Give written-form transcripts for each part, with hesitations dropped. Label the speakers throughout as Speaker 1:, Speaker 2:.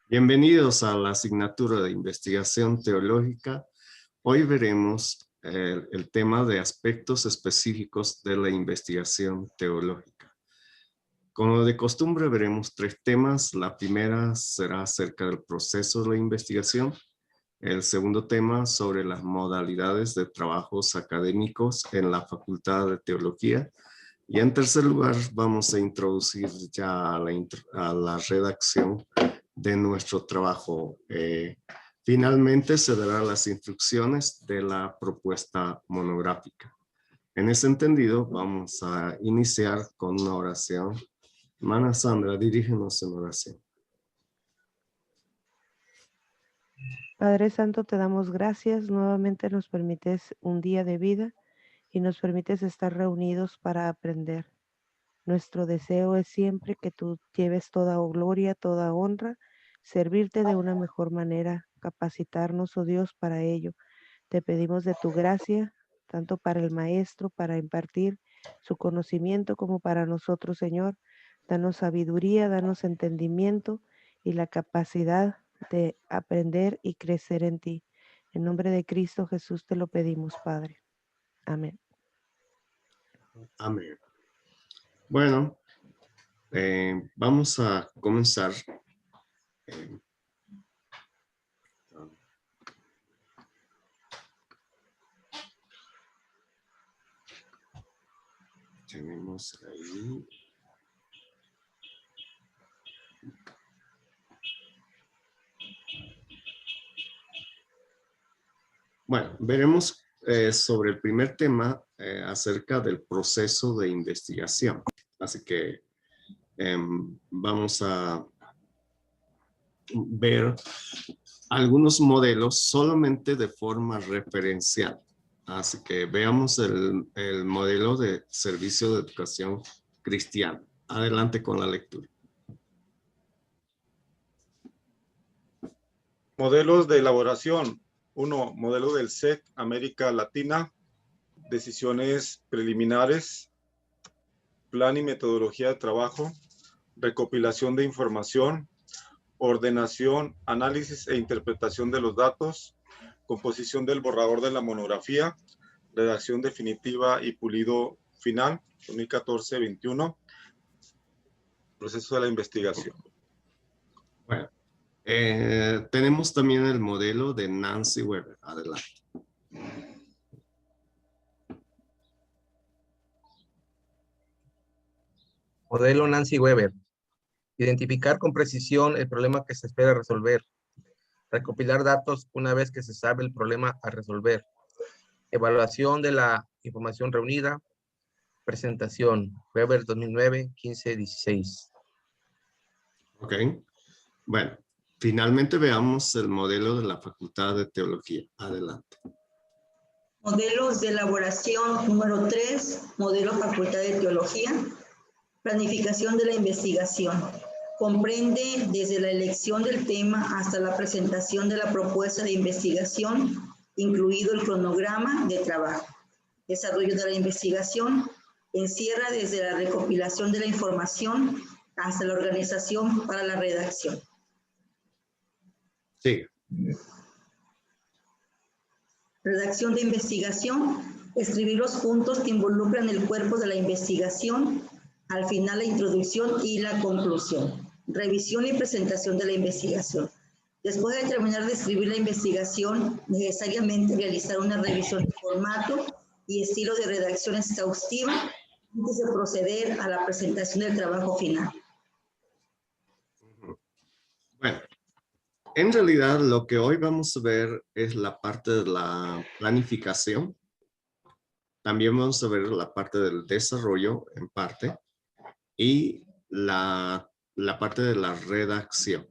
Speaker 1: Bienvenidos a la asignatura de investigación teológica. Hoy veremos el tema de aspectos específicos de la investigación teológica. Como de costumbre veremos tres temas. La primera será acerca del proceso de la investigación. El segundo tema sobre las modalidades de trabajos académicos en la Facultad de Teología. Y en tercer lugar vamos a introducir ya a la redacción de nuestro trabajo. Finalmente se darán las instrucciones de la propuesta monográfica. En ese entendido, vamos a iniciar con una oración. Hermana Sandra, dirígenos en oración.
Speaker 2: Padre Santo, te damos gracias. Nuevamente nos permites un día de vida y nos permites estar reunidos para aprender. Nuestro deseo es siempre que tú lleves toda gloria, toda honra, servirte de una mejor manera, capacitarnos, oh Dios, para ello. Te pedimos de tu gracia, tanto para el maestro, para impartir su conocimiento, como para nosotros, Señor. Danos sabiduría, danos entendimiento y la capacidad de aprender y crecer en ti. En nombre de Cristo Jesús te lo pedimos, Padre. Amén.
Speaker 1: Amén. Bueno, vamos a comenzar. Tenemos ahí. Bueno, veremos sobre el primer tema acerca del proceso de investigación. Así que vamos a ver algunos modelos solamente de forma referencial. Así que veamos el modelo de servicio de educación cristiana. Adelante con la lectura.
Speaker 3: Modelos de elaboración. 1. Modelo del SEC América Latina. Decisiones preliminares. Plan y metodología de trabajo. Recopilación de información. Ordenación, análisis e interpretación de los datos. Composición del borrador de la monografía. Redacción definitiva y pulido final. 2014-21. Proceso de la investigación.
Speaker 1: Bueno. Tenemos también el modelo de Nancy Weber. Adelante.
Speaker 4: Modelo Nancy Weber. Identificar con precisión el problema que se espera resolver. Recopilar datos una vez que se sabe el problema a resolver. Evaluación de la información reunida. Presentación. Weber 2009, 15, 16.
Speaker 1: Ok. Bueno. Finalmente veamos el modelo de la Facultad de Teología. Adelante.
Speaker 5: Modelos de elaboración número 3, modelo Facultad de Teología. Planificación de la investigación. Comprende desde la elección del tema hasta la presentación de la propuesta de investigación, incluido el cronograma de trabajo. Desarrollo de la investigación encierra desde la recopilación de la información hasta la organización para la redacción.
Speaker 1: Sí.
Speaker 5: Redacción de investigación, escribir los puntos que involucran el cuerpo de la investigación, al final la introducción y la conclusión. Revisión y presentación de la investigación. Después de terminar de escribir la investigación, necesariamente realizar una revisión de formato y estilo de redacción exhaustiva antes de proceder a la presentación del trabajo final.
Speaker 1: Bueno. En realidad, lo que hoy vamos a ver es la parte de la planificación. También vamos a ver la parte del desarrollo, en parte, y la parte de la redacción.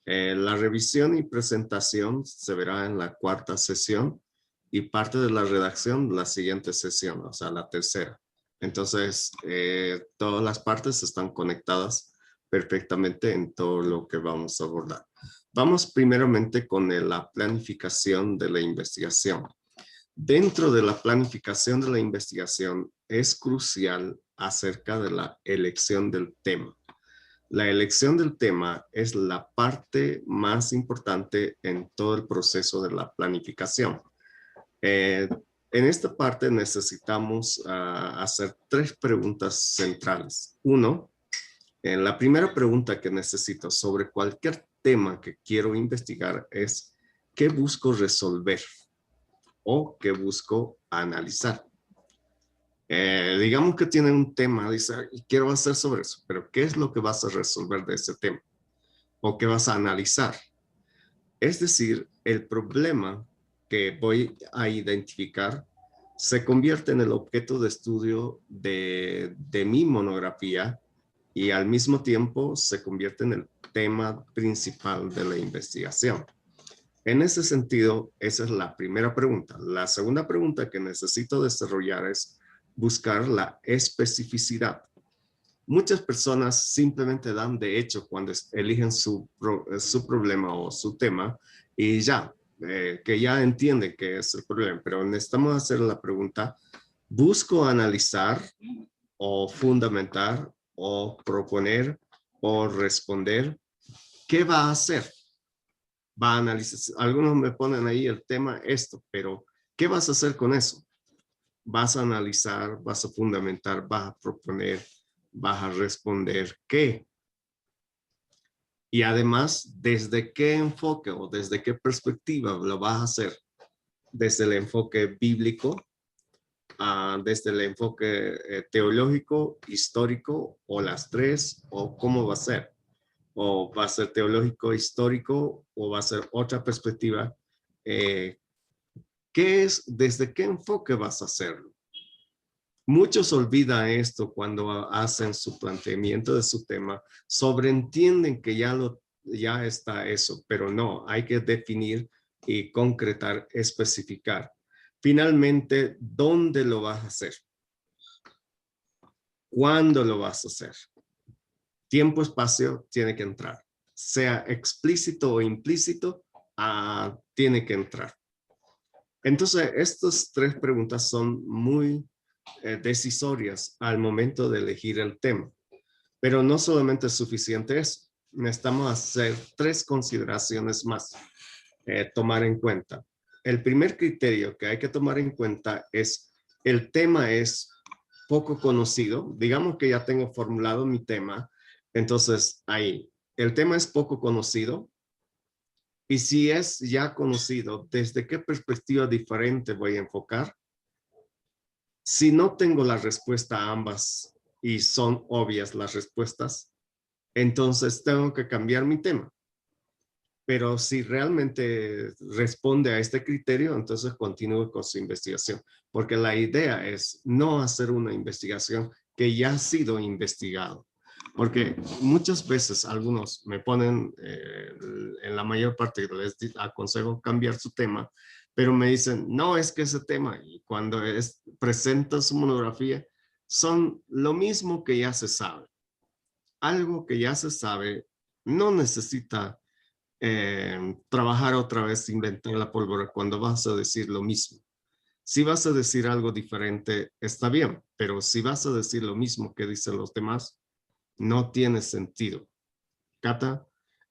Speaker 1: La revisión y presentación se verá en la cuarta sesión y parte de la redacción la siguiente sesión, o sea, la tercera. Entonces, todas las partes están conectadas perfectamente en todo lo que vamos a abordar. Vamos primeramente con la planificación de la investigación. Dentro de la planificación de la investigación es crucial acerca de la elección del tema. La elección del tema es la parte más importante en todo el proceso de la planificación. En esta parte necesitamos hacer 3 preguntas centrales. Uno, la primera pregunta que necesito sobre cualquier tema que quiero investigar es ¿qué busco resolver o qué busco analizar? Digamos que tiene un tema, dice, quiero hacer sobre eso, pero ¿qué es lo que vas a resolver de ese tema? ¿O qué vas a analizar? Es decir, el problema que voy a identificar se convierte en el objeto de estudio de mi monografía y al mismo tiempo se convierte en el tema principal de la investigación. En ese sentido, esa es la primera pregunta. La segunda pregunta que necesito desarrollar es buscar la especificidad. Muchas personas simplemente dan de hecho cuando eligen su problema o su tema y ya, que ya entienden que es el problema, pero necesitamos hacer la pregunta, ¿busco analizar o fundamentar o proponer o responder? ¿Qué va a hacer? Va a analizar, algunos me ponen ahí el tema esto, pero ¿qué vas a hacer con eso? Vas a analizar, vas a fundamentar, vas a proponer, vas a responder qué. Y además, ¿desde qué enfoque o desde qué perspectiva lo vas a hacer? ¿Desde el enfoque bíblico? ¿Desde el enfoque teológico, histórico o las 3? ¿O cómo va a ser? ¿O va a ser teológico, histórico o va a ser otra perspectiva? ¿Qué es? ¿Desde qué enfoque vas a hacerlo? Muchos olvidan esto cuando hacen su planteamiento de su tema, sobreentienden que ya está eso, pero no, hay que definir y concretar, especificar. Finalmente, ¿dónde lo vas a hacer? ¿Cuándo lo vas a hacer? Tiempo, espacio, tiene que entrar. Sea explícito o implícito, tiene que entrar. Entonces, estas 3 preguntas son muy decisorias al momento de elegir el tema. Pero no solamente es suficiente eso. Necesitamos hacer 3 consideraciones más, tomar en cuenta. El primer criterio que hay que tomar en cuenta es el tema es poco conocido. Digamos que ya tengo formulado mi tema. Entonces, ahí, el tema es poco conocido. Y si es ya conocido, ¿desde qué perspectiva diferente voy a enfocar? Si no tengo la respuesta a ambas y son obvias las respuestas, entonces tengo que cambiar mi tema. Pero si realmente responde a este criterio, entonces continúo con su investigación. Porque la idea es no hacer una investigación que ya ha sido investigado. Porque muchas veces algunos me ponen, en la mayor parte les aconsejo cambiar su tema, pero me dicen, no, es que ese tema, y cuando presenta su monografía, son lo mismo que ya se sabe. Algo que ya se sabe no necesita trabajar otra vez, inventar la pólvora cuando vas a decir lo mismo. Si vas a decir algo diferente, está bien, pero si vas a decir lo mismo que dicen los demás, no tiene sentido. Cata,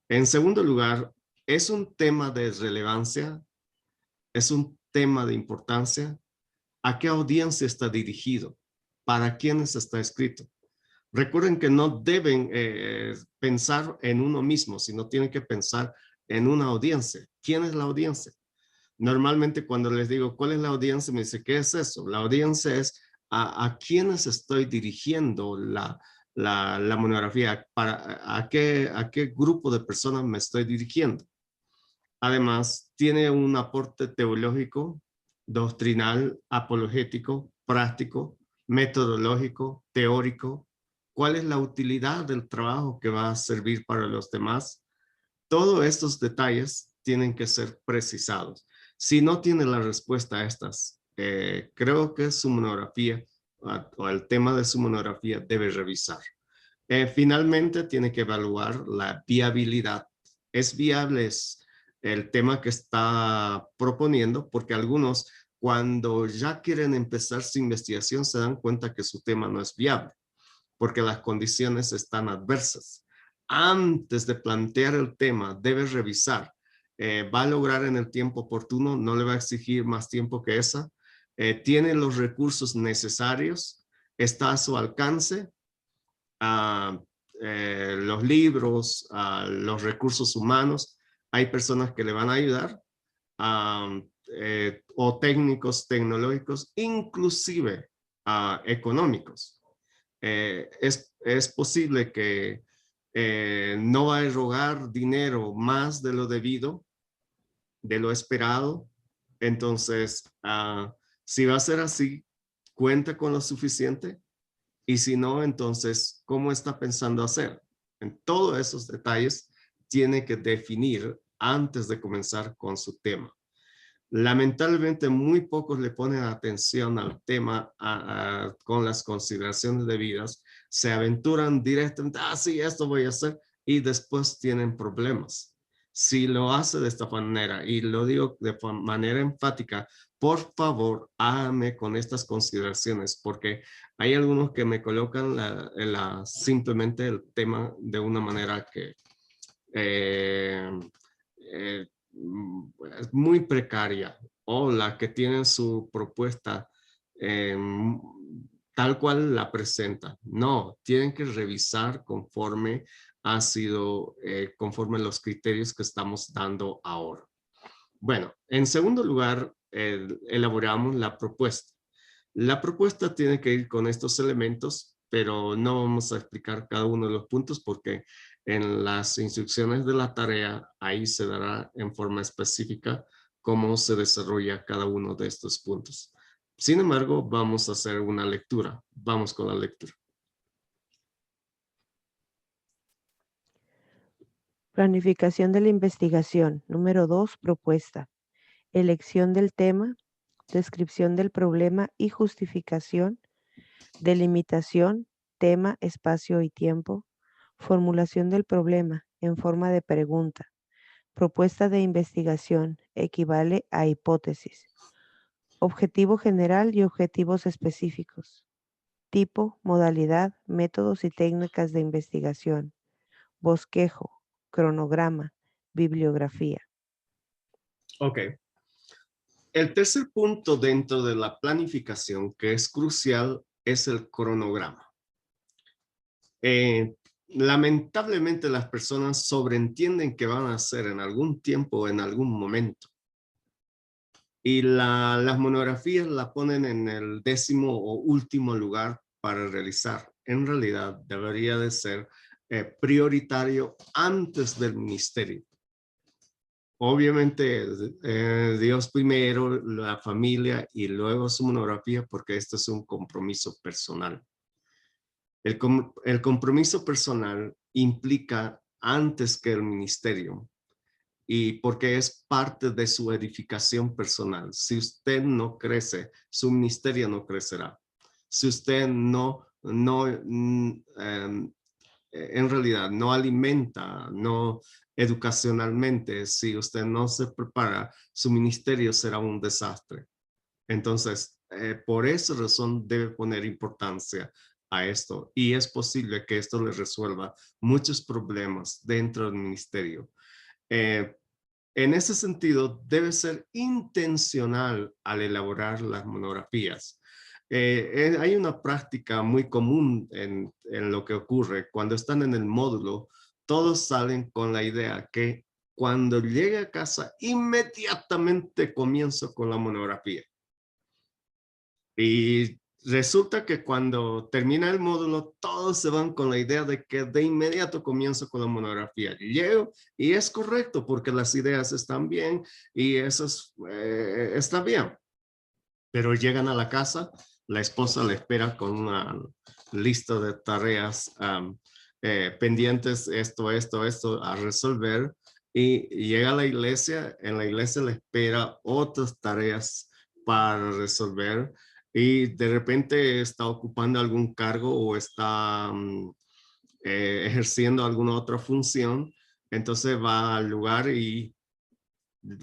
Speaker 1: en segundo lugar, ¿es un tema de relevancia? ¿Es un tema de importancia? ¿A qué audiencia está dirigido? ¿Para quiénes está escrito? Recuerden que no deben pensar en uno mismo, sino tienen que pensar en una audiencia. ¿Quién es la audiencia? Normalmente cuando les digo, ¿cuál es la audiencia? Me dice, ¿qué es eso? La audiencia es a quiénes estoy dirigiendo la monografía, a qué grupo de personas me estoy dirigiendo. Además, tiene un aporte teológico, doctrinal, apologético, práctico, metodológico, teórico. ¿Cuál es la utilidad del trabajo que va a servir para los demás? Todos estos detalles tienen que ser precisados. Si no tiene la respuesta a estas, creo que su monografía o el tema de su monografía debe revisar. Finalmente, tiene que evaluar la viabilidad. ¿Es viable el tema que está proponiendo? Porque algunos, cuando ya quieren empezar su investigación, se dan cuenta que su tema no es viable, porque las condiciones están adversas. antes de plantear el tema, debe revisar. ¿Va a lograr en el tiempo oportuno? ¿No le va a exigir más tiempo que esa? ¿Tiene los recursos necesarios? ¿Está a su alcance? Los libros, los recursos humanos. Hay personas que le van a ayudar, o técnicos tecnológicos, inclusive económicos. Es posible que no va a erogar dinero más de lo debido, de lo esperado. Entonces, si va a ser así, cuenta con lo suficiente. Y si no, entonces, ¿cómo está pensando hacer? En todos esos detalles tiene que definir antes de comenzar con su tema. Lamentablemente, muy pocos le ponen atención al tema con las consideraciones debidas. Se aventuran directamente, sí, esto voy a hacer, y después tienen problemas. Si lo hace de esta manera, y lo digo de manera enfática, por favor, hágame con estas consideraciones, porque hay algunos que me colocan simplemente el tema de una manera que es muy precaria, o la que tienen su propuesta tal cual la presenta. No, tienen que revisar conforme ha sido, conforme los criterios que estamos dando ahora. Bueno, en segundo lugar, elaboramos la propuesta. La propuesta tiene que ir con estos elementos, pero no vamos a explicar cada uno de los puntos porque en las instrucciones de la tarea ahí se dará en forma específica cómo se desarrolla cada uno de estos puntos. Sin embargo, vamos a hacer una lectura. Vamos con la lectura.
Speaker 2: Planificación de la investigación. Número 2, propuesta. Elección del tema, descripción del problema y justificación, delimitación, tema, espacio y tiempo, formulación del problema en forma de pregunta, propuesta de investigación, equivale a hipótesis, objetivo general y objetivos específicos, tipo, modalidad, métodos y técnicas de investigación, bosquejo, cronograma, bibliografía.
Speaker 1: Ok. El tercer punto dentro de la planificación que es crucial es el cronograma. Lamentablemente las personas sobreentienden que van a hacer en algún tiempo o en algún momento. Y las monografías la ponen en el 10º o último lugar para realizar. En realidad debería de ser prioritario antes del ministerio. Obviamente Dios primero, la familia y luego su monografía, porque esto es un compromiso personal. El compromiso personal implica antes que el ministerio, y porque es parte de su edificación personal. Si usted no crece, su ministerio no crecerá. Si usted en realidad no alimenta, no educacionalmente, si usted no se prepara, su ministerio será un desastre. Entonces, por esa razón debe poner importancia a esto, y es posible que esto le resuelva muchos problemas dentro del ministerio. En ese sentido, debe ser intencional al elaborar las monografías. Hay una práctica muy común en lo que ocurre cuando están en el módulo. Todos salen con la idea que cuando llegue a casa, inmediatamente comienzo con la monografía. Y resulta que cuando termina el módulo, todos se van con la idea de que de inmediato comienzo con la monografía. Llego y es correcto porque las ideas están bien y eso está bien. Pero llegan a la casa, la esposa le espera con una lista de tareas pendientes, esto, a resolver. Y llega a la iglesia, en la iglesia le espera otras tareas para resolver. Y de repente está ocupando algún cargo o está ejerciendo alguna otra función, entonces va al lugar y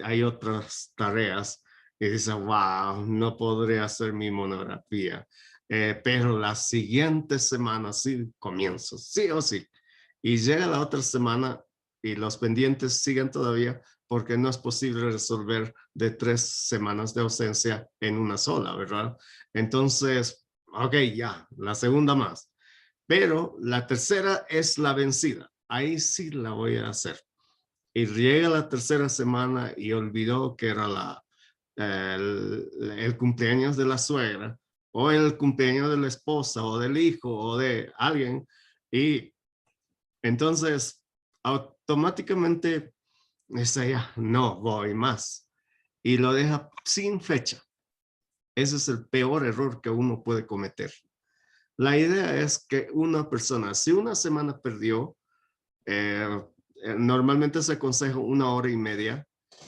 Speaker 1: hay otras tareas y dice, wow, no podré hacer mi monografía, pero la siguiente semana sí comienzo, sí o sí. y llega la otra semana y los pendientes siguen todavía porque no es posible resolver de 3 semanas de ausencia en una sola, ¿verdad? Entonces, ok, ya, la segunda más. Pero la tercera es la vencida. Ahí sí la voy a hacer. Y llega la tercera semana y olvidó que era el cumpleaños de la suegra o el cumpleaños de la esposa o del hijo o de alguien. Y entonces automáticamente dice ya, no voy más. Y lo deja sin fecha. Ese es el peor error que uno puede cometer. La idea es que una persona, si una semana perdió, normalmente se aconseja 1 hora y media.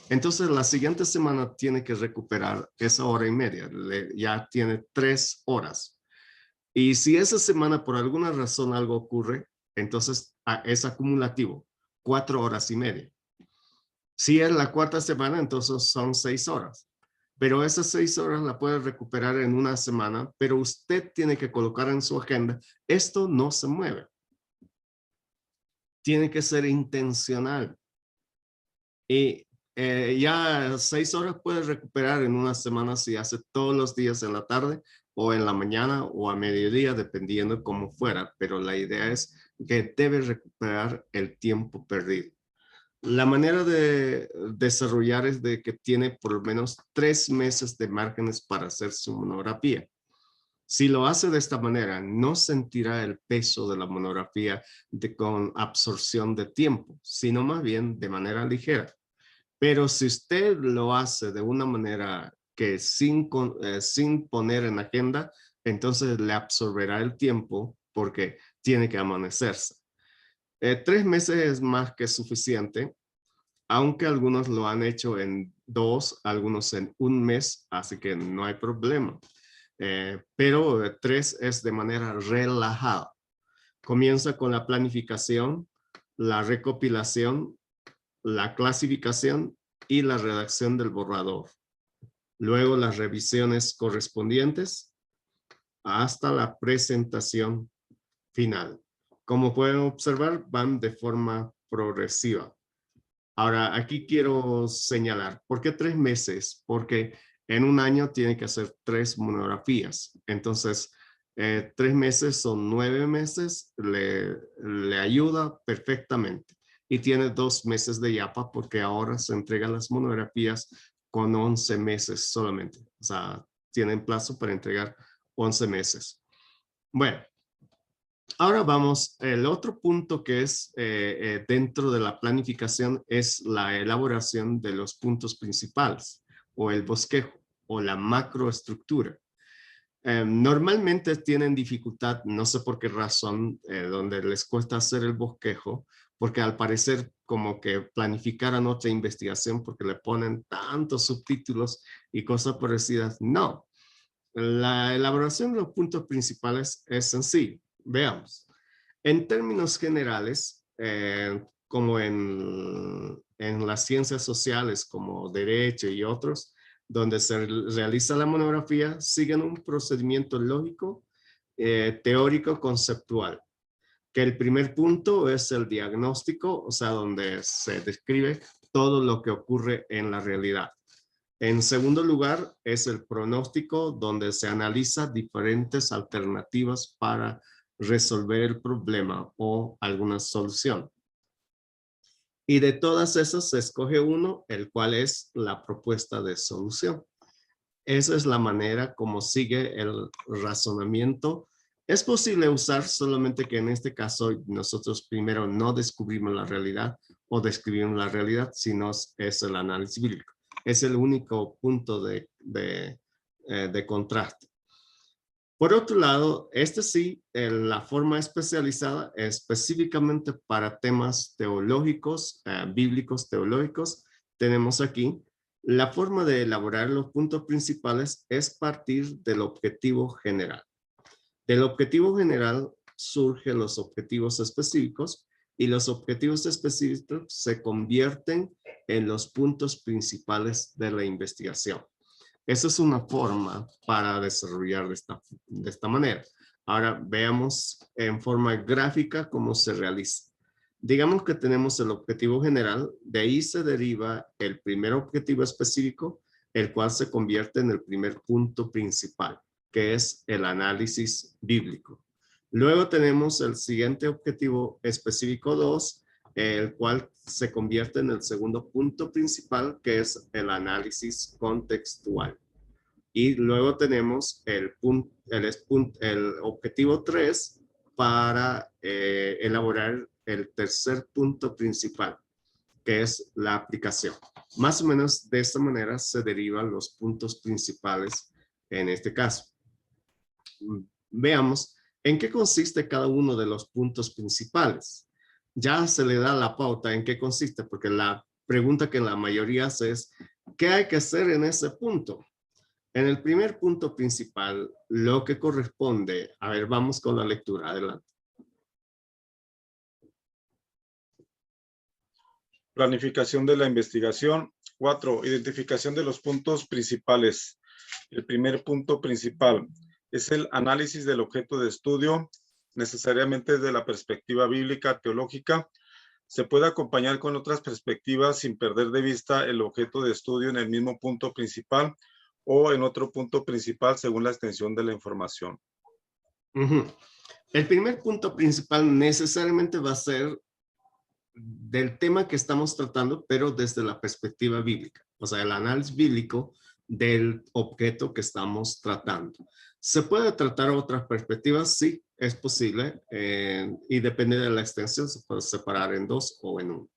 Speaker 1: Entonces la siguiente semana tiene que recuperar esa 1 hora y media. Ya tiene 3 horas. Y si esa semana por alguna razón algo ocurre, entonces es acumulativo, 4 horas y media. Si es la cuarta semana, entonces son 6 horas. Pero esas 6 horas la puede recuperar en una semana, pero usted tiene que colocar en su agenda, esto no se mueve. Tiene que ser intencional. Y ya 6 horas puede recuperar en una semana si hace todos los días en la tarde o en la mañana o a mediodía, dependiendo cómo fuera. Pero la idea es que debe recuperar el tiempo perdido. La manera de desarrollar es de que tiene por lo menos 3 meses de márgenes para hacer su monografía. Si lo hace de esta manera, no sentirá el peso de la monografía con absorción de tiempo, sino más bien de manera ligera. Pero si usted lo hace de una manera que sin poner en agenda, entonces le absorberá el tiempo porque tiene que amanecerse. 3 meses es más que suficiente, aunque algunos lo han hecho en 2, algunos en 1 mes, así que no hay problema. Pero 3 es de manera relajada. Comienza con la planificación, la recopilación, la clasificación y la redacción del borrador. Luego las revisiones correspondientes hasta la presentación final. Como pueden observar, van de forma progresiva. Ahora, aquí quiero señalar, ¿por qué 3 meses? Porque en un año tiene que hacer 3 monografías. Entonces, 3 meses son 9 meses, le ayuda perfectamente. Y tiene 2 meses de YAPA porque ahora se entregan las monografías con 11 meses solamente. O sea, tienen plazo para entregar 11 meses. Bueno. Ahora vamos, el otro punto que es dentro de la planificación es la elaboración de los puntos principales o el bosquejo o la macroestructura. Normalmente tienen dificultad, no sé por qué razón, donde les cuesta hacer el bosquejo, porque al parecer como que planificaran otra investigación porque le ponen tantos subtítulos y cosas parecidas. No, la elaboración de los puntos principales es sencillo. Veamos. En términos generales, como en las ciencias sociales como derecho y otros, donde se realiza la monografía, siguen un procedimiento lógico, teórico, conceptual. Que el primer punto es el diagnóstico, o sea, donde se describe todo lo que ocurre en la realidad. En segundo lugar, es el pronóstico, donde se analiza diferentes alternativas para resolver el problema o alguna solución. Y de todas esas se escoge uno, el cual es la propuesta de solución. Esa es la manera como sigue el razonamiento. Es posible usar, solamente que en este caso nosotros primero no descubrimos la realidad o describimos la realidad, sino es el análisis bíblico. Es el único punto de contraste. Por otro lado, sí, la forma especializada específicamente para temas teológicos, bíblicos teológicos, tenemos aquí. La forma de elaborar los puntos principales es partir del objetivo general. Del objetivo general surgen los objetivos específicos y los objetivos específicos se convierten en los puntos principales de la investigación. Esa es una forma para desarrollar de esta manera. Ahora veamos en forma gráfica cómo se realiza. Digamos que tenemos el objetivo general, de ahí se deriva el primer objetivo específico, el cual se convierte en el primer punto principal, que es el análisis bíblico. Luego tenemos el siguiente objetivo específico 2, el cual se convierte en el segundo punto principal, que es el análisis contextual. Y luego tenemos el objetivo 3 para elaborar el tercer punto principal, que es la aplicación. Más o menos de esta manera se derivan los puntos principales en este caso. Veamos en qué consiste cada uno de los puntos principales. Ya se le da la pauta en qué consiste, porque la pregunta que la mayoría hace es, ¿qué hay que hacer en ese punto? En el primer punto principal, lo que corresponde, a ver, vamos con la lectura, adelante.
Speaker 3: Planificación de la investigación. 4. Identificación de los puntos principales. El primer punto principal es el análisis del objeto de estudio, necesariamente desde la perspectiva bíblica teológica. Se puede acompañar con otras perspectivas sin perder de vista el objeto de estudio en el mismo punto principal o en otro punto principal según la extensión de la información.
Speaker 1: El primer punto principal necesariamente va a ser del tema que estamos tratando, pero desde la perspectiva bíblica, o sea, el análisis bíblico del objeto que estamos tratando. ¿Se puede tratar otras perspectivas? Sí, es posible, y depende de la extensión, se puede separar en 2 o en 1.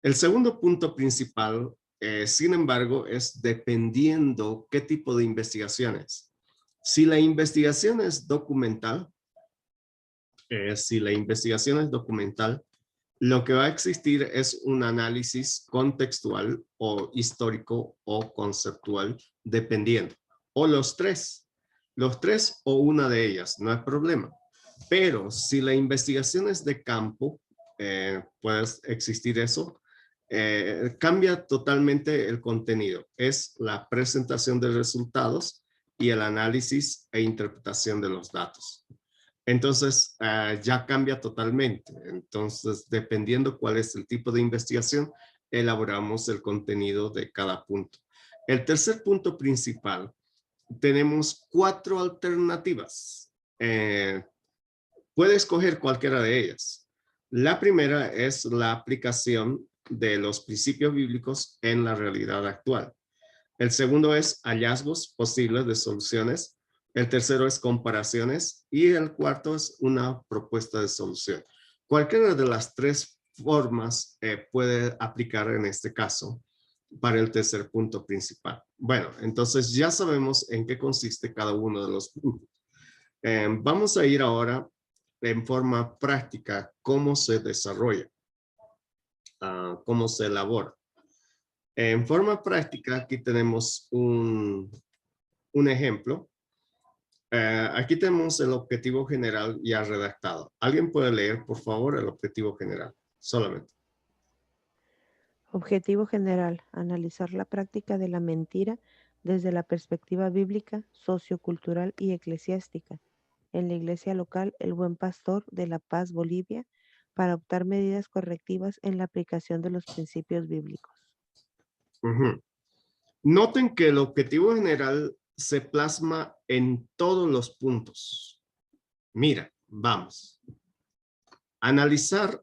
Speaker 1: El segundo punto principal, sin embargo, es dependiendo qué tipo de investigaciones. Si la investigación es documental, lo que va a existir es un análisis contextual o histórico o conceptual, dependiendo. O los tres o una de ellas, no hay problema. Pero si la investigación es de campo, puede existir eso, cambia totalmente el contenido. Es la presentación de resultados y el análisis e interpretación de los datos. Entonces, ya cambia totalmente. Entonces, dependiendo cuál es el tipo de investigación, elaboramos el contenido de cada punto. El tercer punto principal, tenemos 4 alternativas. Puede escoger cualquiera de ellas. La primera es la aplicación de los principios bíblicos en la realidad actual. El segundo es hallazgos posibles de soluciones. El tercero es comparaciones y el cuarto es una propuesta de solución. Cualquiera de las 3 formas puede aplicar en este caso para el tercer punto principal. Bueno, entonces ya sabemos en qué consiste cada uno de los puntos. Vamos a ir ahora en forma práctica cómo se desarrolla, cómo se elabora. En forma práctica, aquí tenemos un ejemplo. Aquí tenemos el objetivo general ya redactado. ¿Alguien puede leer, por favor, el objetivo general? Solamente.
Speaker 2: Objetivo general, analizar la práctica de la mentira desde la perspectiva bíblica, sociocultural y eclesiástica. En la iglesia local El Buen Pastor de La Paz, Bolivia, para adoptar medidas correctivas en la aplicación de los principios bíblicos.
Speaker 1: Noten que el objetivo general se plasma en todos los puntos. Mira, vamos. Analizar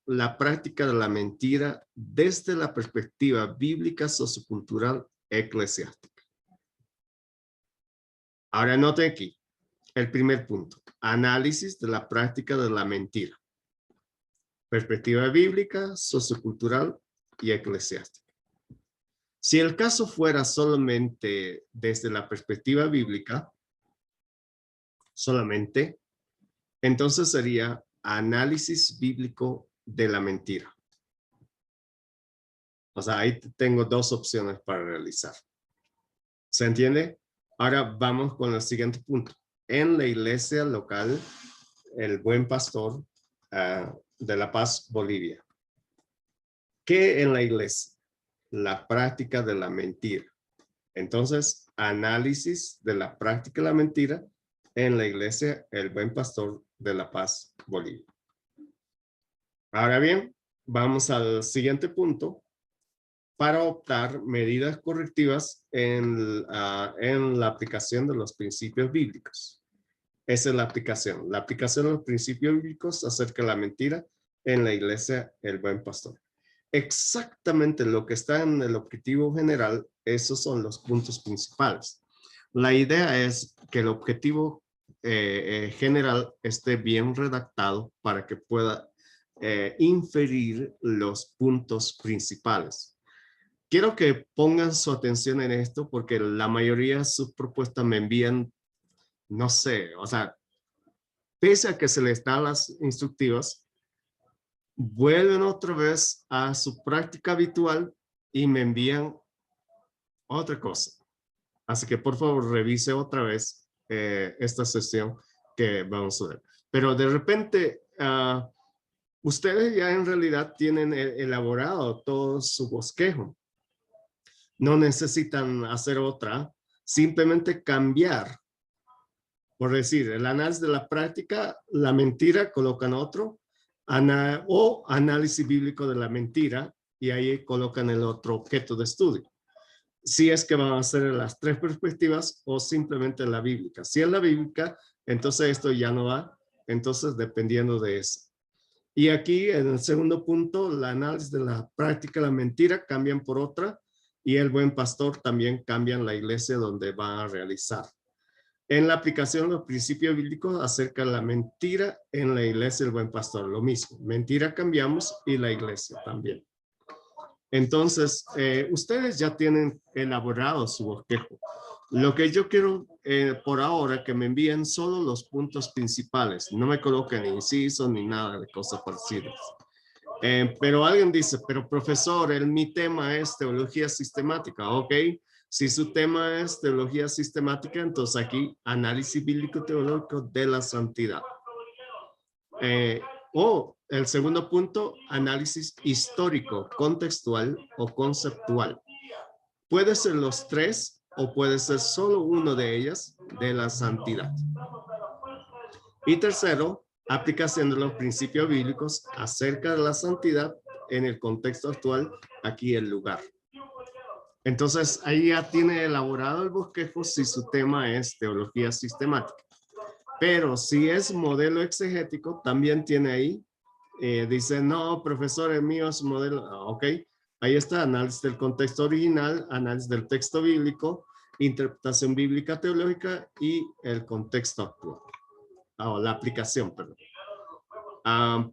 Speaker 1: la práctica de la mentira desde la perspectiva bíblica, sociocultural, eclesiástica. Ahora noten aquí el primer punto. Análisis de la práctica de la mentira. Perspectiva bíblica, sociocultural y eclesiástica. Si el caso fuera solamente desde la perspectiva bíblica, solamente, entonces sería análisis bíblico de la mentira. O sea, ahí tengo 2 opciones para realizar. ¿Se entiende? Ahora vamos con el siguiente punto. En la iglesia local, El Buen Pastor de La Paz, Bolivia. ¿Qué en la iglesia? La práctica de la mentira. Entonces, análisis de la práctica de la mentira en la iglesia El Buen Pastor de La Paz, Bolivia. Ahora bien, vamos al siguiente punto para optar medidas correctivas en la aplicación de los principios bíblicos. Esa es la aplicación. La aplicación de los principios bíblicos acerca de la mentira en la iglesia, el buen pastor. Exactamente lo que está en el objetivo general, esos son los puntos principales. La idea es que el objetivo general esté bien redactado para que pueda inferir los puntos principales. Quiero que pongan su atención en esto porque la mayoría de sus propuestas me envían, no sé, o sea, pese a que se les dan las instructivas, vuelven otra vez a su práctica habitual y me envían otra cosa. Así que por favor revise otra vez esta sesión que vamos a ver. Pero de repente, ustedes ya en realidad tienen elaborado todo su bosquejo. No necesitan hacer otra, simplemente cambiar. Por decir, el análisis de la práctica, la mentira, colocan otro, o análisis bíblico de la mentira, y ahí colocan el otro objeto de estudio. Si es que van a hacer las tres perspectivas o simplemente la bíblica. Si es la bíblica, entonces esto ya no va, entonces dependiendo de eso. Y aquí en el segundo punto, el análisis de la práctica, la mentira, cambian por otra, y el buen pastor también cambian la iglesia donde van a realizar. En la aplicación de los principios bíblicos acerca de la mentira en la iglesia del buen pastor, lo mismo. Mentira cambiamos y la iglesia también. Entonces, ustedes ya tienen elaborado su bosquejo. Lo que yo quiero por ahora que me envíen solo los puntos principales. No me coloquen incisos ni nada de cosas parecidas. Pero alguien dice, pero profesor, mi tema es teología sistemática. Ok, si su tema es teología sistemática, entonces aquí análisis bíblico teológico de la santidad. O el segundo punto, análisis histórico, contextual o conceptual. Puede ser los tres o puede ser solo uno de ellas de la santidad. Y tercero, aplicación de los principios bíblicos acerca de la santidad en el contexto actual, aquí el lugar. Entonces, ahí ya tiene elaborado el bosquejo si su tema es teología sistemática. Pero si es modelo exegético, también tiene ahí, dice, no, profesor, el mío es modelo, ok. Ahí está, análisis del contexto original, análisis del texto bíblico, interpretación bíblica teológica y el contexto actual. La aplicación, perdón.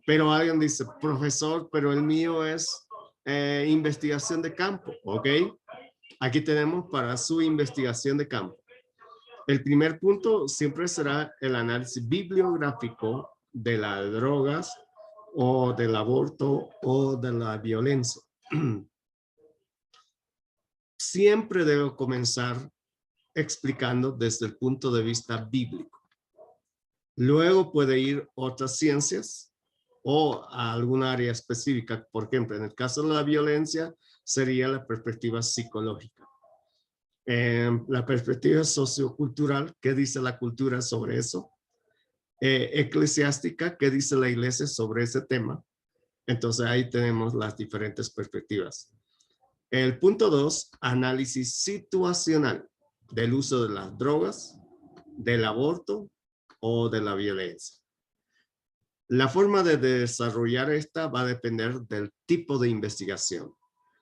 Speaker 1: Pero alguien dice, profesor, pero el mío es investigación de campo, ok. Aquí tenemos para su investigación de campo. El primer punto siempre será el análisis bibliográfico de las drogas o del aborto o de la violencia. Siempre debo comenzar explicando desde el punto de vista bíblico. Luego puede ir otras ciencias o a alguna área específica. Por ejemplo, en el caso de la violencia sería la perspectiva psicológica. La perspectiva sociocultural, ¿qué dice la cultura sobre eso? Eclesiástica, ¿qué dice la iglesia sobre ese tema? Entonces ahí tenemos las diferentes perspectivas. El punto 2, análisis situacional del uso de las drogas, del aborto o de la violencia. La forma de desarrollar esta va a depender del tipo de investigación.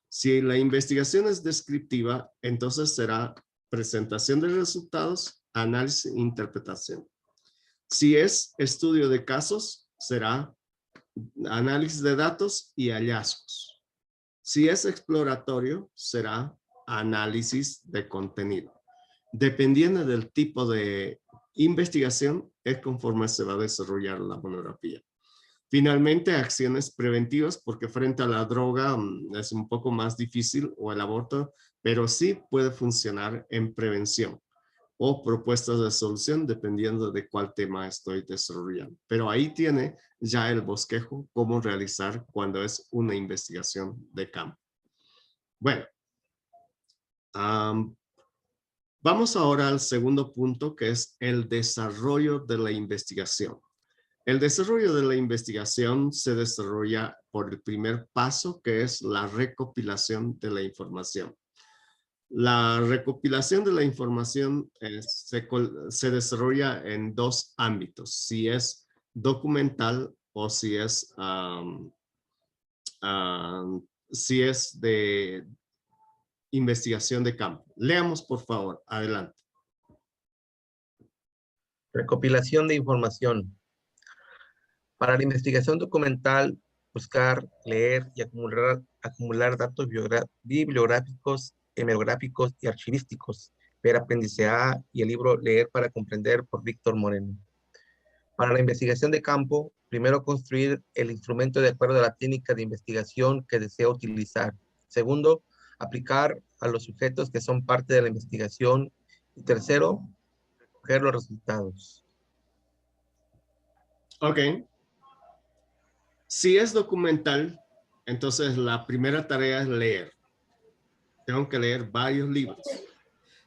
Speaker 1: Si la investigación es descriptiva, entonces será presentación de resultados, análisis e interpretación. Si es estudio de casos, será análisis de datos y hallazgos. Si es exploratorio, será análisis de contenido. Dependiendo del tipo de investigación, es conforme se va a desarrollar la monografía. Finalmente, acciones preventivas, porque frente a la droga es un poco más difícil, o el aborto, pero sí puede funcionar en prevención o propuestas de solución dependiendo de cuál tema estoy desarrollando. Pero ahí tiene ya el bosquejo cómo realizar cuando es una investigación de campo. Bueno, vamos ahora al segundo punto, que es el desarrollo de la investigación. El desarrollo de la investigación se desarrolla por el primer paso, que es la recopilación de la información. La recopilación de la información se desarrolla en dos ámbitos, si es documental o si es de investigación de campo. Leamos, por favor. Adelante.
Speaker 4: Recopilación de información. Para la investigación documental, buscar, leer y acumular datos bibliográficos, hemográficos y archivísticos. Ver Apéndice A y el libro Leer para comprender por Víctor Moreno. Para la investigación de campo, primero construir el instrumento de acuerdo a la técnica de investigación que desea utilizar. Segundo, aplicar a los sujetos que son parte de la investigación. Y tercero, recoger los resultados.
Speaker 1: Ok. Si es documental, entonces la primera tarea es leer. Tengo que leer varios libros.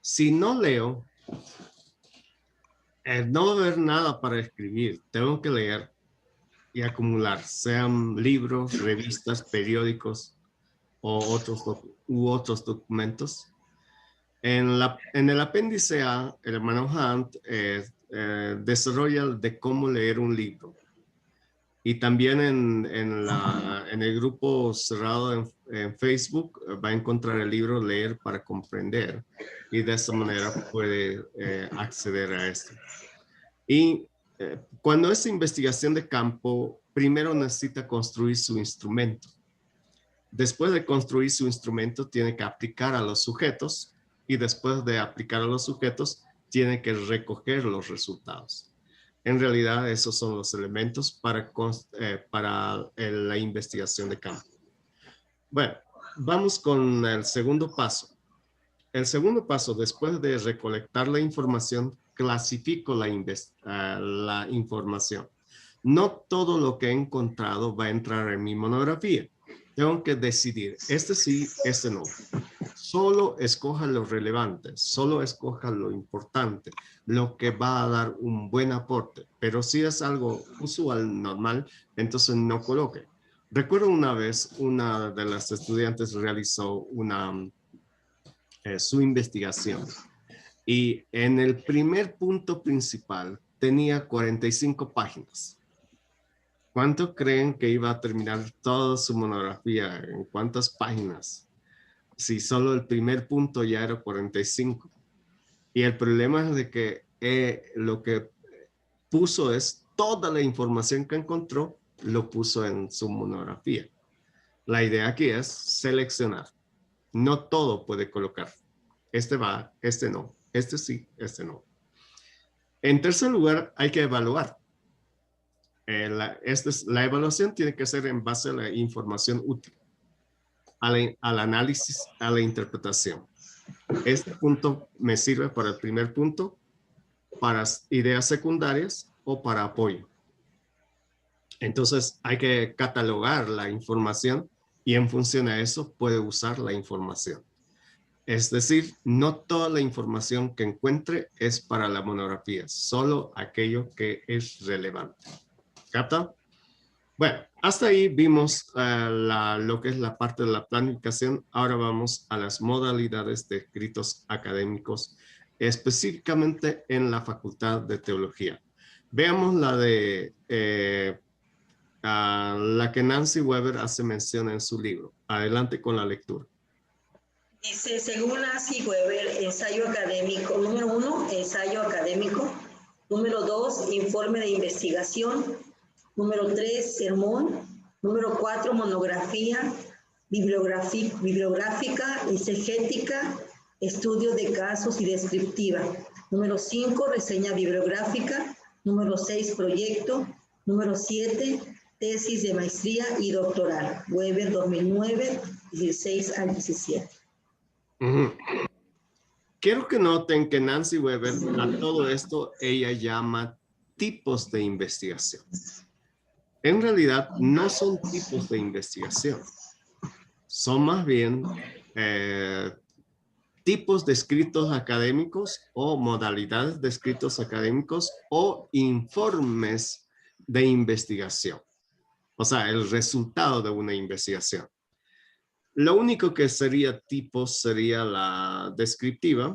Speaker 1: Si no leo, no va a haber nada para escribir. Tengo que leer y acumular, sean libros, revistas, periódicos o otros documentos. En el apéndice A, el hermano Hunt desarrolla de cómo leer un libro. Y también en el grupo cerrado en Facebook va a encontrar el libro Leer para Comprender. Y de esa manera puede acceder a esto. Y cuando es investigación de campo, primero necesita construir su instrumento. Después de construir su instrumento, tiene que aplicar a los sujetos. Y después de aplicar a los sujetos, tiene que recoger los resultados. En realidad, esos son los elementos para la investigación de campo. Bueno, vamos con el segundo paso. El segundo paso, después de recolectar la información, clasifico la información. No todo lo que he encontrado va a entrar en mi monografía. Tengo que decidir, este sí, este no. Solo escoja lo relevante, solo escoja lo importante, lo que va a dar un buen aporte. Pero si es algo usual, normal, entonces no coloque. Recuerdo una vez, una de las estudiantes realizó su investigación y en el primer punto principal tenía 45 páginas. ¿Cuánto creen que iba a terminar toda su monografía? ¿En cuántas páginas? Si solo el primer punto ya era 45. Y el problema es de que lo que puso es toda la información que encontró, lo puso en su monografía. La idea aquí es seleccionar. No todo puede colocar. Este va, este no. Este sí, este no. En tercer lugar, hay que evaluar. La evaluación tiene que ser en base a la información útil, al análisis, a la interpretación. Este punto me sirve para el primer punto, para ideas secundarias o para apoyo. Entonces hay que catalogar la información y en función a eso puede usar la información. Es decir, no toda la información que encuentre es para la monografía, solo aquello que es relevante. ¿Capta? Bueno, hasta ahí vimos lo que es la parte de la planificación. Ahora vamos a las modalidades de escritos académicos, específicamente en la Facultad de Teología. Veamos la que Nancy Weber hace mención en su libro. Adelante con la lectura.
Speaker 5: Dice, según Nancy Weber, ensayo académico. Número 1, ensayo académico. Número 2, informe de investigación. Número 3, sermón. Número 4, monografía, bibliográfica, exegética, estudio de casos y descriptiva. Número 5, reseña bibliográfica. Número 6, proyecto. Número 7, tesis de maestría y doctoral. Weber 2009, 16 al 17.
Speaker 1: Quiero que noten que Nancy Weber a todo esto ella llama tipos de investigación. En realidad no son tipos de investigación, son más bien tipos de escritos académicos o modalidades de escritos académicos o informes de investigación. O sea, el resultado de una investigación. Lo único que sería tipo sería la descriptiva,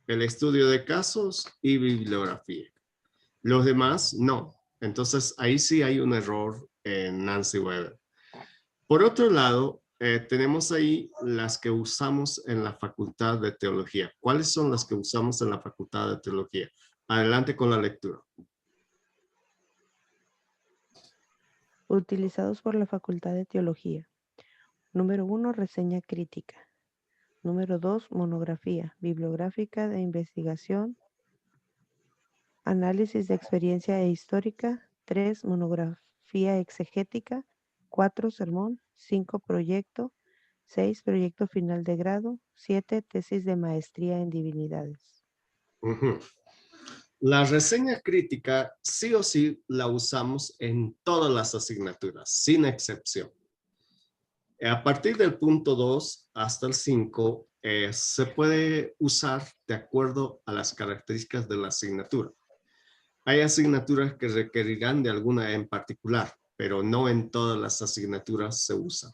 Speaker 1: el estudio de casos y bibliografía. Los demás, no. Entonces, ahí sí hay un error en Nancy Weber. Por otro lado, tenemos ahí las que usamos en la Facultad de Teología. ¿Cuáles son las que usamos en la Facultad de Teología? Adelante con la lectura.
Speaker 2: Utilizados por la Facultad de Teología. Número 1, reseña crítica. Número 2, monografía bibliográfica de investigación. Análisis de experiencia e histórica. 3, monografía exegética. 4, sermón. 5, proyecto. 6, proyecto final de grado. 7, tesis de maestría en divinidades.
Speaker 1: La reseña crítica sí o sí la usamos en todas las asignaturas, sin excepción. A partir del punto 2 hasta el 5 se puede usar de acuerdo a las características de la asignatura. Hay asignaturas que requerirán de alguna en particular, pero no en todas las asignaturas se usa.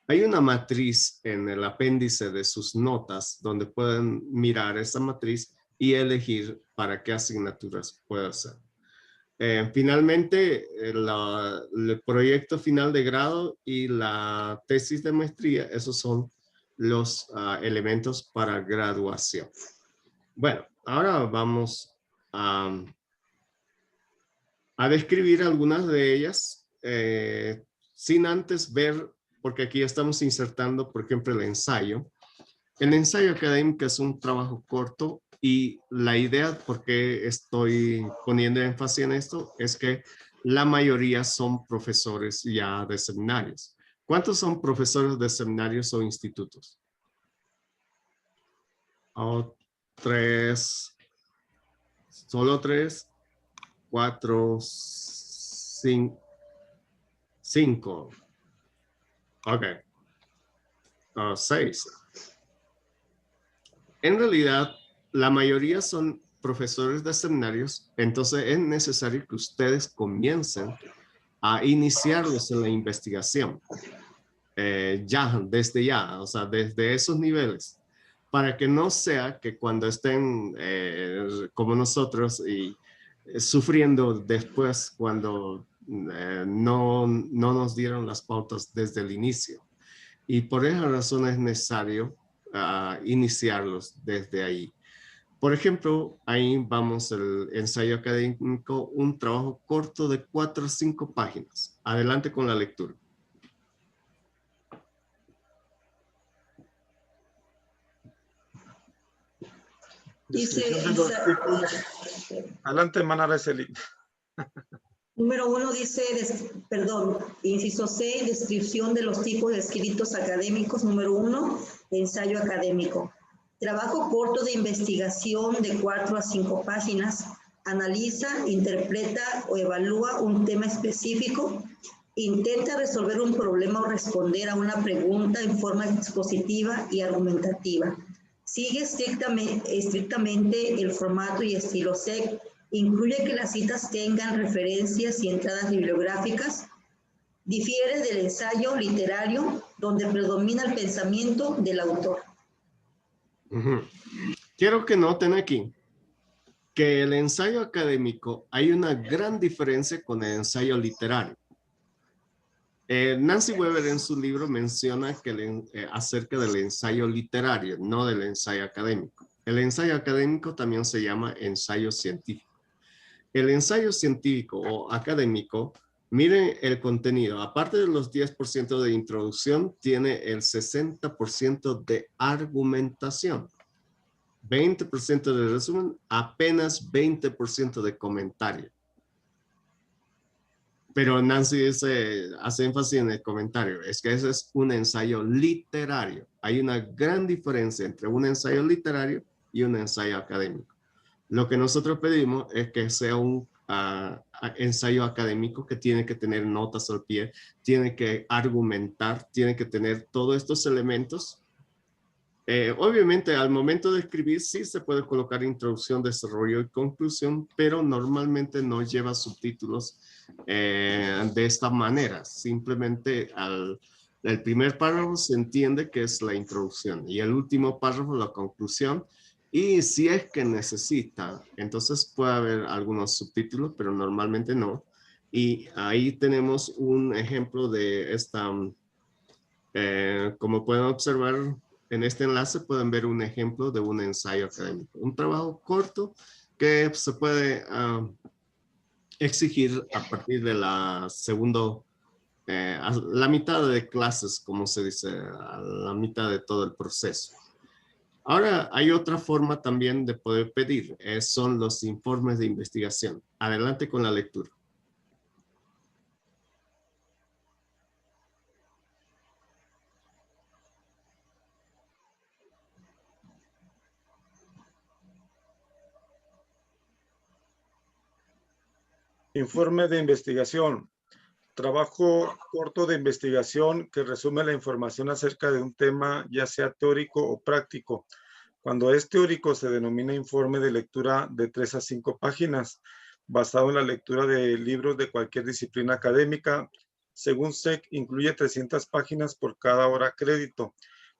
Speaker 1: Hay una matriz en el apéndice de sus notas donde pueden mirar esa matriz y elegir para qué asignaturas puede ser. Finalmente, el proyecto final de grado y la tesis de maestría, esos son los elementos para graduación. Bueno, ahora vamos a describir algunas de ellas sin antes ver, porque aquí estamos insertando, por ejemplo, el ensayo. El ensayo académico es un trabajo corto y la idea, por qué estoy poniendo énfasis en esto, es que la mayoría son profesores ya de seminarios. ¿Cuántos son profesores de seminarios o institutos? Oh, 3, solo 3, 4, 5. Ok. 6. En realidad, la mayoría son profesores de seminarios, entonces es necesario que ustedes comiencen a iniciarlos en la investigación. Desde ya, o sea, desde esos niveles, para que no sea que cuando estén como nosotros y sufriendo después cuando no nos dieron las pautas desde el inicio. Y por esa razón es necesario iniciarlos desde ahí. Por ejemplo, ahí vamos el ensayo académico, un trabajo corto de 4 o 5 páginas. Adelante con la lectura.
Speaker 5: Dice,
Speaker 3: adelante, hermana Araceli.
Speaker 5: Número 1 dice, inciso C, descripción de los tipos de escritos académicos. Número 1, ensayo académico. Trabajo corto de investigación de 4 a 5 páginas. Analiza, interpreta o evalúa un tema específico. Intenta resolver un problema o responder a una pregunta en forma expositiva y argumentativa. Sigue estrictamente el formato y estilo SEC. Incluye que las citas tengan referencias y entradas bibliográficas. Difiere del ensayo literario, donde predomina el pensamiento del autor.
Speaker 1: Quiero que noten aquí que el ensayo académico hay una gran diferencia con el ensayo literario. Nancy Weber en su libro menciona que acerca del ensayo literario, no del ensayo académico. El ensayo académico también se llama ensayo científico. El ensayo científico o académico, miren el contenido, aparte de los 10% de introducción, tiene el 60% de argumentación, 20% de resumen, apenas 20% de comentario. Pero Nancy hace énfasis en el comentario, es que ese es un ensayo literario. Hay una gran diferencia entre un ensayo literario y un ensayo académico. Lo que nosotros pedimos es que sea un ensayo académico que tiene que tener notas al pie, tiene que argumentar, tiene que tener todos estos elementos Obviamente, al momento de escribir sí se puede colocar introducción, desarrollo y conclusión, pero normalmente no lleva subtítulos de esta manera. Simplemente el primer párrafo se entiende que es la introducción y el último párrafo la conclusión. Y si es que necesita, entonces puede haber algunos subtítulos, pero normalmente no. Y ahí tenemos un ejemplo de esta, como pueden observar en este enlace, pueden ver un ejemplo de un ensayo académico. Un trabajo corto que se puede exigir a partir de la a la mitad de clases, como se dice, a la mitad de todo el proceso. Ahora, hay otra forma también de poder pedir, son los informes de investigación. Adelante con la lectura.
Speaker 3: Informe de investigación. Trabajo corto de investigación que resume la información acerca de un tema, ya sea teórico o práctico. Cuando es teórico se denomina informe de lectura de 3 a 5 páginas, basado en la lectura de libros de cualquier disciplina académica. Según SEC, incluye 300 páginas por cada hora crédito.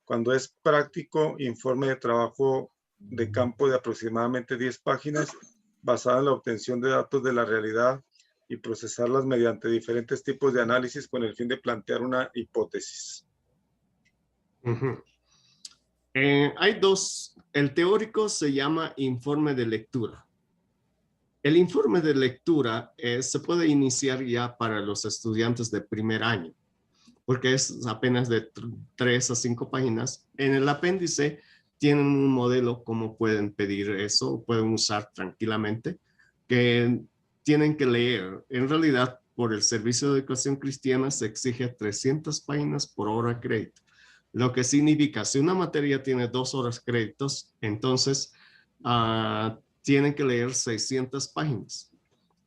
Speaker 3: Cuando es práctico, informe de trabajo de campo de aproximadamente 10 páginas, basado en la obtención de datos de la realidad y procesarlas mediante diferentes tipos de análisis con el fin de plantear una hipótesis.
Speaker 1: Hay dos. El teórico se llama informe de lectura. El informe de lectura se puede iniciar ya para los estudiantes de primer año, porque es apenas de 3 a 5 páginas. En el apéndice tienen un modelo como pueden pedir eso, pueden usar tranquilamente, que tienen que leer. En realidad, por el Servicio de Educación Cristiana se exige 300 páginas por hora crédito, lo que significa, si una materia tiene 2 horas créditos, entonces tienen que leer 600 páginas.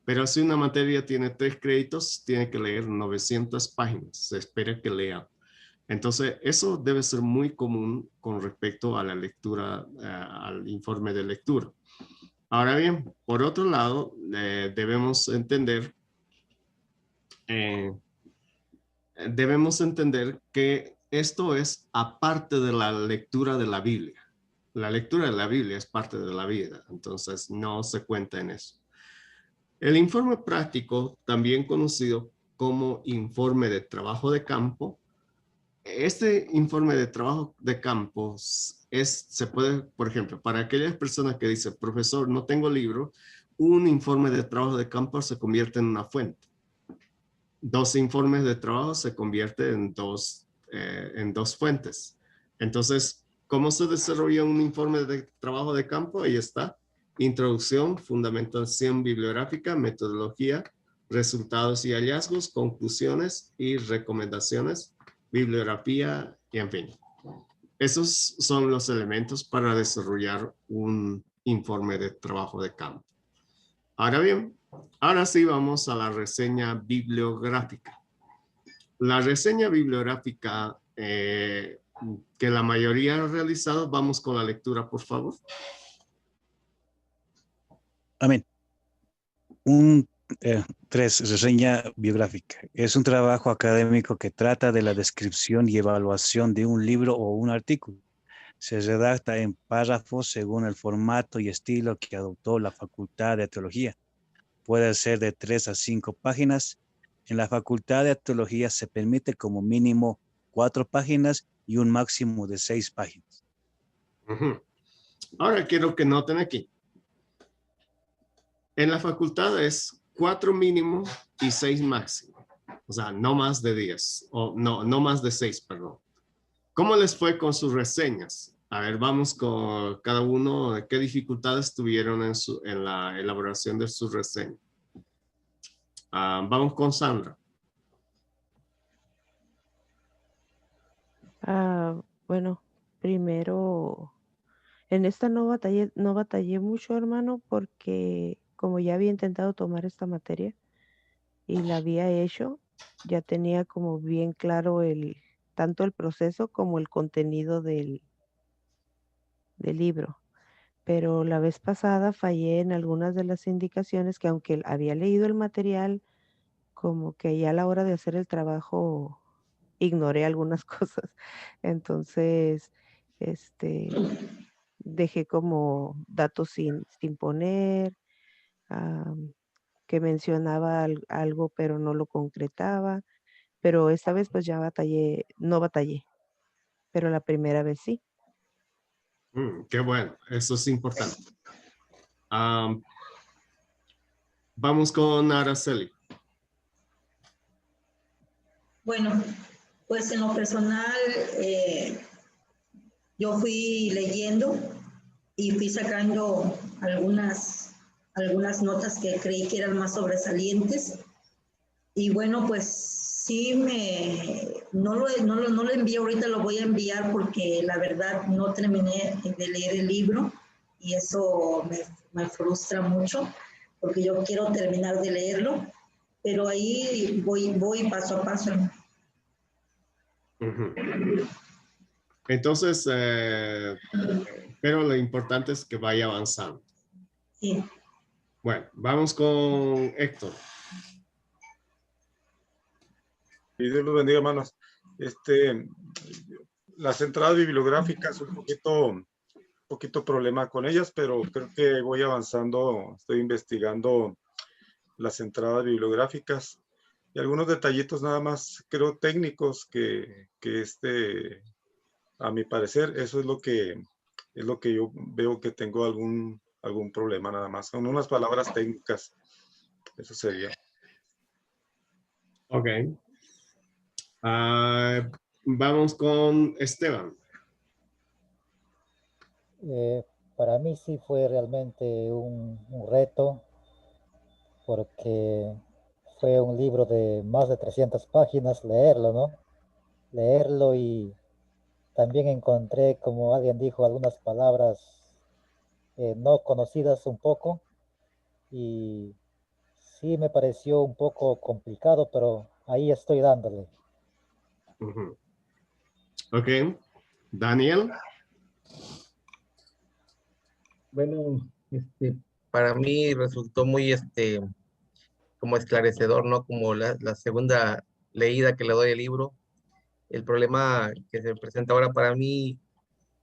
Speaker 1: Pero si una materia tiene 3 créditos, tiene que leer 900 páginas. Se espera que lea. Entonces, eso debe ser muy común con respecto a la lectura, al informe de lectura. Ahora bien, por otro lado, debemos entender que esto es aparte de la lectura de la Biblia. La lectura de la Biblia es parte de la vida, entonces no se cuenta en eso. El informe práctico, también conocido como informe de trabajo de campo, este informe de trabajo de campo se puede, por ejemplo, para aquellas personas que dicen, profesor, no tengo libro, un informe de trabajo de campo se convierte en una fuente. 2 informes de trabajo se convierten en dos fuentes. Entonces, ¿cómo se desarrolla un informe de trabajo de campo? Ahí está. Introducción, fundamentación bibliográfica, metodología, resultados y hallazgos, conclusiones y recomendaciones, bibliografía y en fin. Esos son los elementos para desarrollar un informe de trabajo de campo. Ahora bien, ahora sí vamos a la reseña bibliográfica. La reseña bibliográfica que la mayoría ha realizado, vamos con la lectura, por favor.
Speaker 6: Amén. 3. Reseña biográfica. Es un trabajo académico que trata de la descripción y evaluación de un libro o un artículo. Se redacta en párrafos según el formato y estilo que adoptó la Facultad de Teología. Puede ser de 3 a 5 páginas. En la Facultad de Teología se permite como mínimo 4 páginas y un máximo de 6 páginas.
Speaker 1: Ahora quiero que noten aquí. En la facultad es 4 mínimo y 6 máximo. O sea, no más de 10. O no más de 6, perdón. ¿Cómo les fue con sus reseñas? A ver, vamos con cada uno. ¿Qué dificultades tuvieron en la elaboración de su reseña? Vamos con Sandra.
Speaker 2: Bueno, primero, en esta no batallé mucho, hermano, porque como ya había intentado tomar esta materia y la había hecho, ya tenía como bien claro tanto el proceso como el contenido del del libro. Pero la vez pasada fallé en algunas de las indicaciones que aunque había leído el material, como que ya a la hora de hacer el trabajo ignoré algunas cosas. Entonces, dejé como datos sin poner, que mencionaba algo pero no lo concretaba. Pero esta vez pues ya no batallé, pero la primera vez sí.
Speaker 1: Qué bueno, eso es importante. Vamos con Araceli.
Speaker 5: Bueno, pues en lo personal, yo fui leyendo y fui sacando algunas notas que creí que eran más sobresalientes. Y bueno, pues sí no lo envié ahorita, lo voy a enviar porque la verdad no terminé de leer el libro y eso me frustra mucho porque yo quiero terminar de leerlo, pero ahí voy paso a paso.
Speaker 1: Entonces, pero lo importante es que vaya avanzando.
Speaker 5: Sí.
Speaker 1: Bueno, vamos con Héctor.
Speaker 3: Y Dios los bendiga, hermanos. Las entradas bibliográficas, un poquito problema con ellas, pero creo que voy avanzando, estoy investigando las entradas bibliográficas y algunos detallitos nada más, creo, técnicos que a mi parecer, eso es lo que yo veo que tengo algún problema nada más, con unas palabras técnicas. Eso sería.
Speaker 1: Ok. Vamos con Esteban.
Speaker 7: Para mí sí fue realmente un reto porque fue un libro de más de 300 páginas leerlo, ¿no? Leerlo y también encontré, como alguien dijo, algunas palabras no conocidas un poco y sí me pareció un poco complicado, pero ahí estoy dándole.
Speaker 1: Ok. Daniel.
Speaker 4: Bueno, para mí resultó muy, como esclarecedor, ¿no? Como la segunda leída que le doy al libro. El problema que se presenta ahora para mí,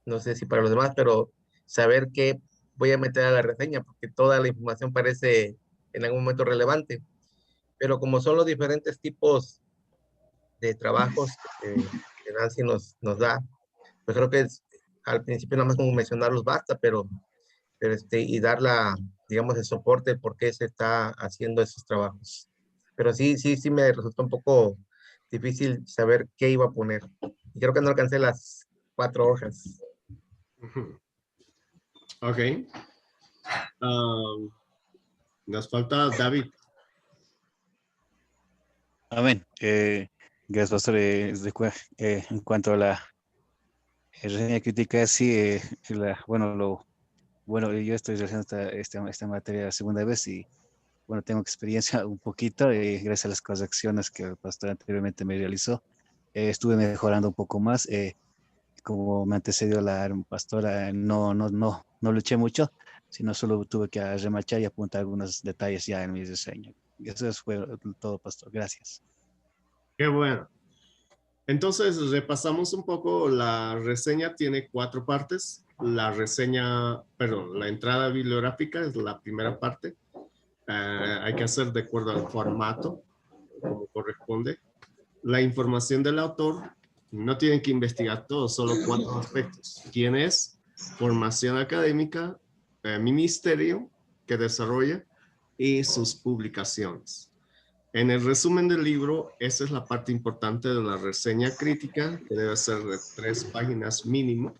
Speaker 4: no sé si para los demás, pero saber qué voy a meter a la reseña, porque toda la información parece en algún momento relevante. Pero como son los diferentes tipos de trabajos que Nancy nos da, pues creo que al principio nada más como mencionarlos basta, pero y dar digamos, el soporte por qué se está haciendo esos trabajos. Pero sí me resultó un poco difícil saber qué iba a poner. Y creo que no alcancé las 4 hojas.
Speaker 1: Ok. Nos falta David.
Speaker 6: Amén. Gracias, pastor. En cuanto a la reseña crítica, sí, bueno, yo estoy realizando esta materia la segunda vez y bueno, tengo experiencia un poquito gracias a las correcciones que el pastor anteriormente me realizó. Estuve mejorando un poco más. Como me antecedió la pastora, no luché mucho, sino solo tuve que remachar y apuntar algunos detalles ya en mi diseño. Eso fue todo, pastor. Gracias.
Speaker 1: Qué bueno. Entonces, repasamos un poco. La reseña tiene 4 partes. La entrada bibliográfica es la primera parte. Hay que hacer de acuerdo al formato, como corresponde. La información del autor, no tienen que investigar todo, solo 4 aspectos. ¿Quién es? Formación académica, ministerio que desarrolla y sus publicaciones. En el resumen del libro, esa es la parte importante de la reseña crítica, que debe ser de 3 páginas mínimo.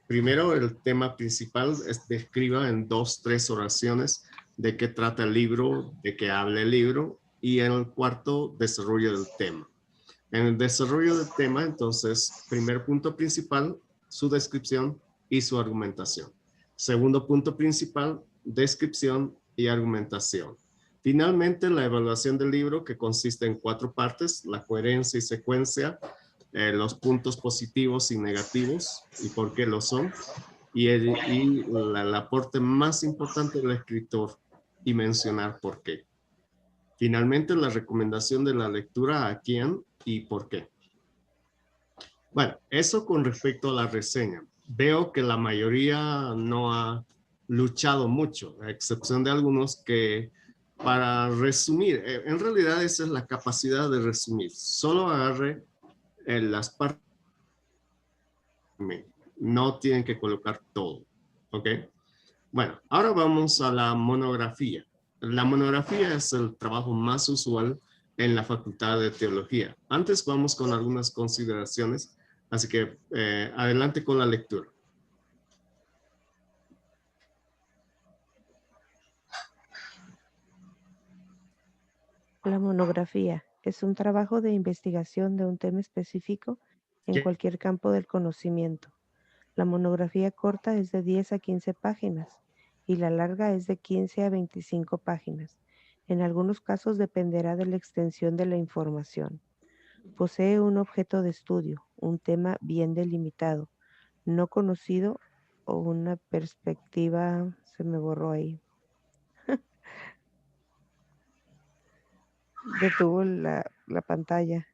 Speaker 1: Primero, el tema principal describa en 2, 3 oraciones de qué trata el libro, de qué habla el libro, y en el cuarto, desarrollo del tema. En el desarrollo del tema, entonces, primer punto principal, su descripción y su argumentación. Segundo punto principal, descripción y argumentación. Finalmente, la evaluación del libro, que consiste en 4 partes: la coherencia y secuencia, los puntos positivos y negativos y por qué lo son, y el aporte más importante del escritor y mencionar por qué. Finalmente, la recomendación de la lectura a quién y por qué. Bueno, eso con respecto a la reseña. Veo que la mayoría no ha luchado mucho, a excepción de algunos que para resumir, en realidad esa es la capacidad de resumir. Solo agarre las partes. No tienen que colocar todo, ¿ok? Bueno, ahora vamos a la monografía. La monografía es el trabajo más usual en la Facultad de Teología. Antes vamos con algunas consideraciones, así que adelante con la lectura.
Speaker 2: La monografía es un trabajo de investigación de un tema específico en cualquier campo del conocimiento. La monografía corta es de 10 a 15 páginas y la larga es de 15 a 25 páginas. En algunos casos dependerá de la extensión de la información. Posee un objeto de estudio, un tema bien delimitado, no conocido o una perspectiva, se me borró ahí. Detuvo la pantalla.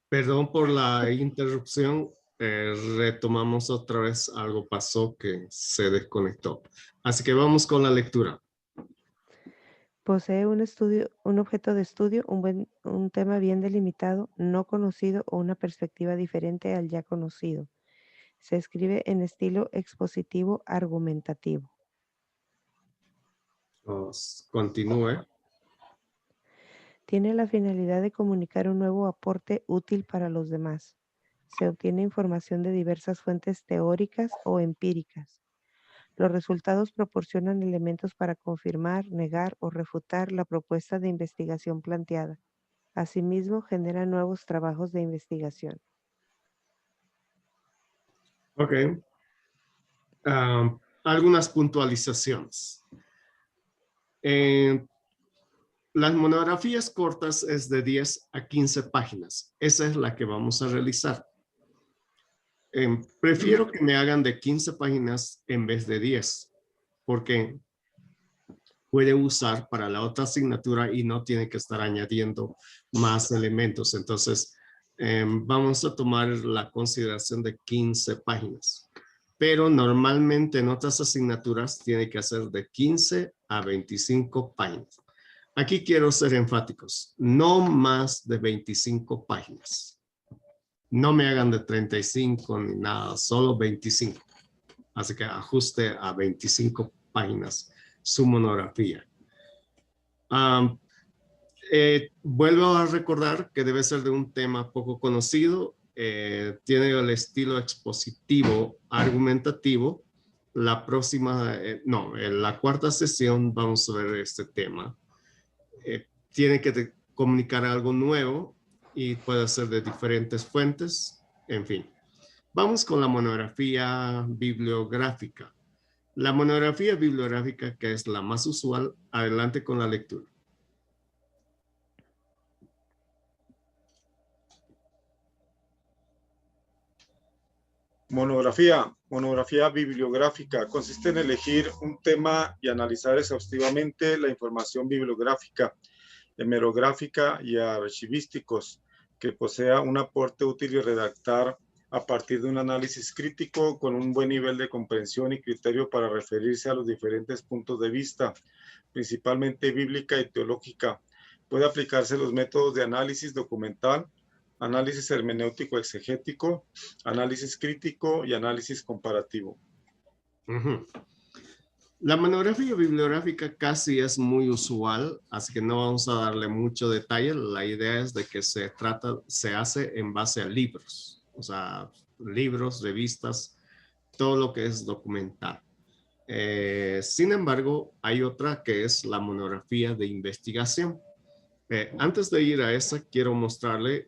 Speaker 1: Perdón por la interrupción. Retomamos otra vez. Algo pasó que se desconectó. Así que vamos con la lectura.
Speaker 2: Posee un objeto de estudio, un tema bien delimitado, no conocido o una perspectiva diferente al ya conocido. Se escribe en estilo expositivo argumentativo.
Speaker 1: Continúe.
Speaker 2: Tiene la finalidad de comunicar un nuevo aporte útil para los demás. Se obtiene información de diversas fuentes teóricas o empíricas. Los resultados proporcionan elementos para confirmar, negar o refutar la propuesta de investigación planteada. Asimismo, genera nuevos trabajos de investigación.
Speaker 1: Ok. Algunas puntualizaciones. Las monografías cortas es de 10 a 15 páginas. Esa es la que vamos a realizar. Prefiero que me hagan de 15 páginas en vez de 10, porque puede usar para la otra asignatura y no tiene que estar añadiendo más elementos. Entonces, vamos a tomar la consideración de 15 páginas. Pero normalmente en otras asignaturas tiene que hacer de 15 a 25 páginas. Aquí quiero ser enfáticos, no más de 25 páginas. No me hagan de 35 ni nada, solo 25. Así que ajuste a 25 páginas su monografía. Vuelvo a recordar que debe ser de un tema poco conocido. Tiene el estilo expositivo, argumentativo. La próxima, en la cuarta sesión vamos a ver este tema. Tiene que comunicar algo nuevo y puede ser de diferentes fuentes, en fin. Vamos con la monografía bibliográfica. La monografía bibliográfica, que es la más usual, adelante con la lectura.
Speaker 3: Monografía bibliográfica consiste en elegir un tema y analizar exhaustivamente la información bibliográfica, hemerográfica y archivísticos que posea un aporte útil y redactar a partir de un análisis crítico con un buen nivel de comprensión y criterio para referirse a los diferentes puntos de vista, principalmente bíblica y teológica. Puede aplicarse los métodos de análisis documental, análisis hermenéutico exegético, análisis crítico y análisis comparativo.
Speaker 1: La monografía bibliográfica casi es muy usual, así que no vamos a darle mucho detalle. La idea es de que se hace en base a libros, o sea, libros, revistas, todo lo que es documental. Sin embargo, hay otra que es la monografía de investigación. Antes de ir a esa, quiero mostrarle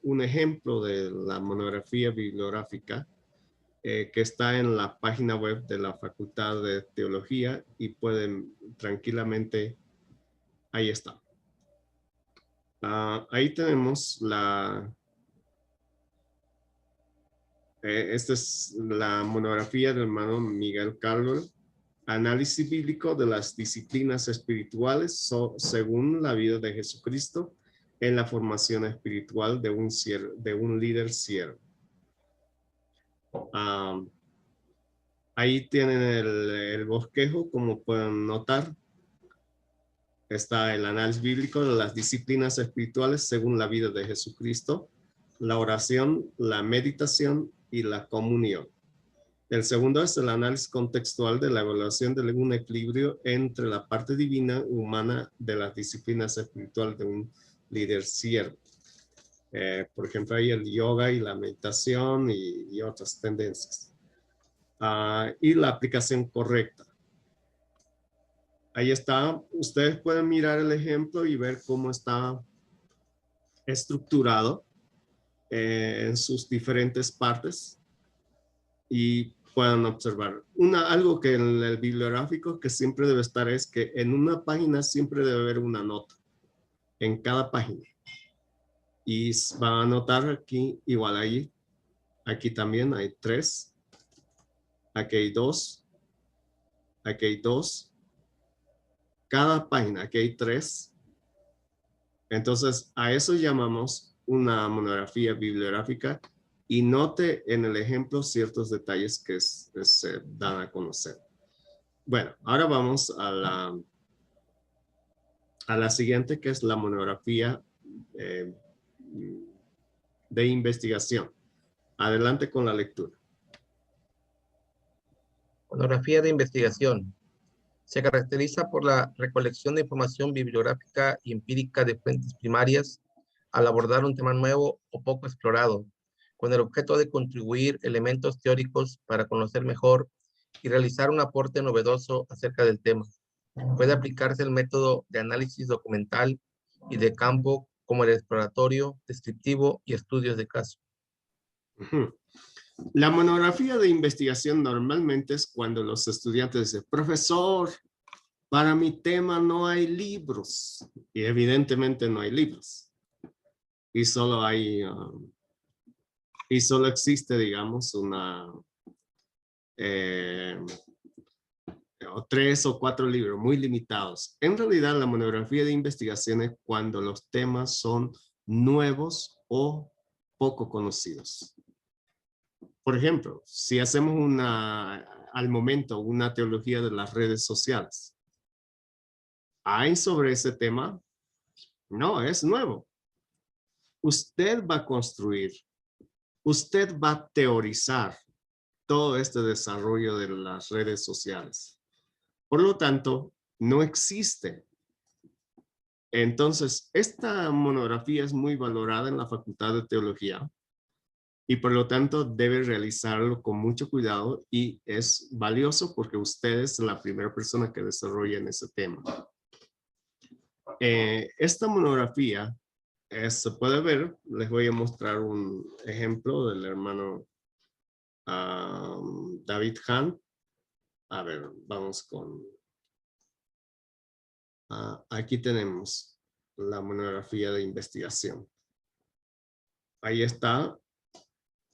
Speaker 1: un ejemplo de la monografía bibliográfica que está en la página web de la Facultad de Teología y pueden tranquilamente ahí está. Ahí tenemos esta es la monografía del hermano Miguel Caldwell, Análisis bíblico de las disciplinas espirituales según la vida de Jesucristo en la formación espiritual de un líder siervo. Ahí tienen el bosquejo, como pueden notar. Está el análisis bíblico de las disciplinas espirituales según la vida de Jesucristo, la oración, la meditación y la comunión. El segundo es el análisis contextual de la evaluación de un equilibrio entre la parte divina humana de las disciplinas espirituales de un líder siervo. Por ejemplo, hay el yoga y la meditación y otras tendencias. Y la aplicación correcta. Ahí está. Ustedes pueden mirar el ejemplo y ver cómo está estructurado en sus diferentes partes. Y puedan observar. Algo que en el bibliográfico que siempre debe estar es que en una página siempre debe haber una nota. En cada página. Y van a notar aquí, igual ahí. Aquí también hay 3. Aquí hay 2. Aquí hay 2. Cada página, aquí hay 3. Entonces, a eso llamamos una monografía bibliográfica. Y note en el ejemplo ciertos detalles que se dan a conocer. Bueno, ahora vamos a la siguiente, que es la monografía de investigación. Adelante con la lectura.
Speaker 4: Monografía de investigación. Se caracteriza por la recolección de información bibliográfica y empírica de fuentes primarias al abordar un tema nuevo o poco explorado, con el objeto de contribuir elementos teóricos para conocer mejor y realizar un aporte novedoso acerca del tema. Puede aplicarse el método de análisis documental y de campo como el exploratorio, descriptivo y estudios de caso.
Speaker 1: La monografía de investigación normalmente es cuando los estudiantes dicen, profesor, para mi tema no hay libros. Y evidentemente no hay libros. Y solo hay... y solo existe, digamos, o 3 o 4 libros muy limitados. En realidad, la monografía de investigación es cuando los temas son nuevos o poco conocidos. Por ejemplo, si hacemos al momento una teología de las redes sociales, ¿hay sobre ese tema? No, es nuevo. Usted va a construir. Usted va a teorizar todo este desarrollo de las redes sociales. Por lo tanto, no existe. Entonces, esta monografía es muy valorada en la Facultad de Teología y por lo tanto debe realizarlo con mucho cuidado y es valioso porque usted es la primera persona que desarrolla en ese tema. Esta monografía se puede ver, les voy a mostrar un ejemplo del hermano David Hahn. A ver, vamos con... aquí tenemos la monografía de investigación. Ahí está,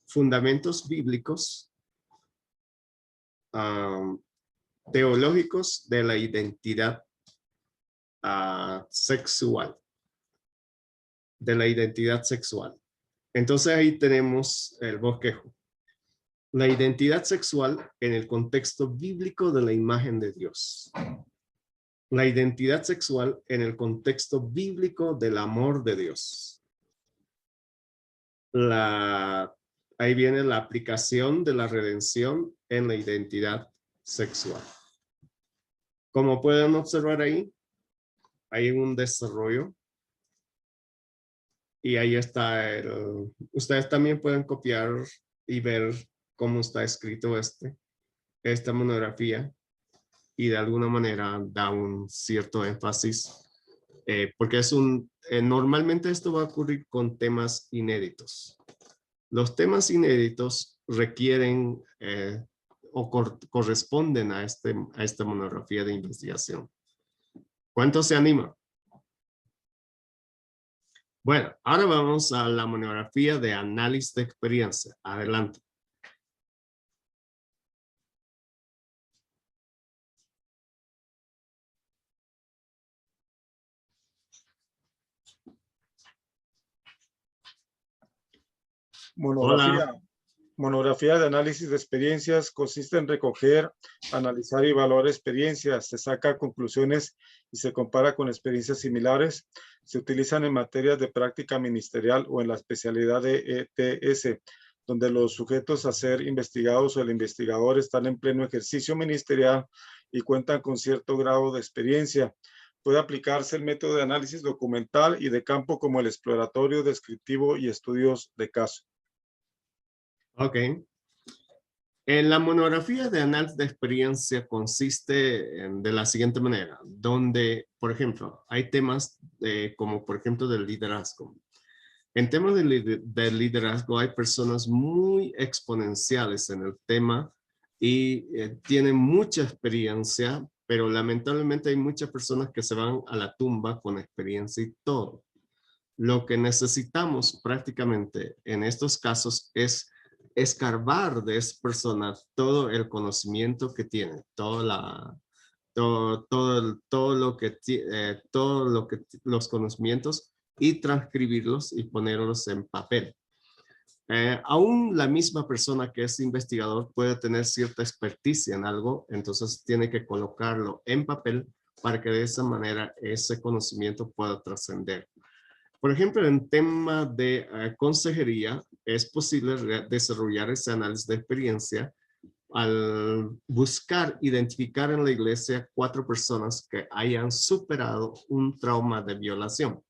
Speaker 1: fundamentos bíblicos teológicos de la identidad sexual. De la identidad sexual. Entonces ahí tenemos el bosquejo. La identidad sexual en el contexto bíblico de la imagen de Dios. La identidad sexual en el contexto bíblico del amor de Dios. Ahí viene la aplicación de la redención en la identidad sexual. Como pueden observar ahí, hay un desarrollo. Y ahí está ustedes también pueden copiar y ver cómo está escrito esta monografía. Y de alguna manera da un cierto énfasis. Porque normalmente esto va a ocurrir con temas inéditos. Los temas inéditos requieren o corresponden a esta monografía de investigación. ¿Cuántos se animan? Bueno, ahora vamos a la monografía de análisis de experiencia. Adelante.
Speaker 3: Monografía de análisis de experiencias consiste en recoger, analizar y evaluar experiencias. Se saca conclusiones y se compara con experiencias similares. Se utilizan en materias de práctica ministerial o en la especialidad de ETS, donde los sujetos a ser investigados o el investigador están en pleno ejercicio ministerial y cuentan con cierto grado de experiencia. Puede aplicarse el método de análisis documental y de campo como el exploratorio, descriptivo y estudios de caso.
Speaker 1: Ok. En la monografía de análisis de experiencia consiste de la siguiente manera, donde, por ejemplo, hay temas como, por ejemplo, del liderazgo. En temas de liderazgo hay personas muy exponenciales en el tema y tienen mucha experiencia, pero lamentablemente hay muchas personas que se van a la tumba con experiencia y todo. Lo que necesitamos prácticamente en estos casos es escarbar de esa persona todo el conocimiento que tiene, todo lo que los conocimientos y transcribirlos y ponerlos en papel. Aún la misma persona que es investigador puede tener cierta experticia en algo, entonces tiene que colocarlo en papel para que de esa manera ese conocimiento pueda trascender. Por ejemplo, en tema de consejería, es posible desarrollar ese análisis de experiencia al buscar identificar en la iglesia 4 personas que hayan superado un trauma de violación.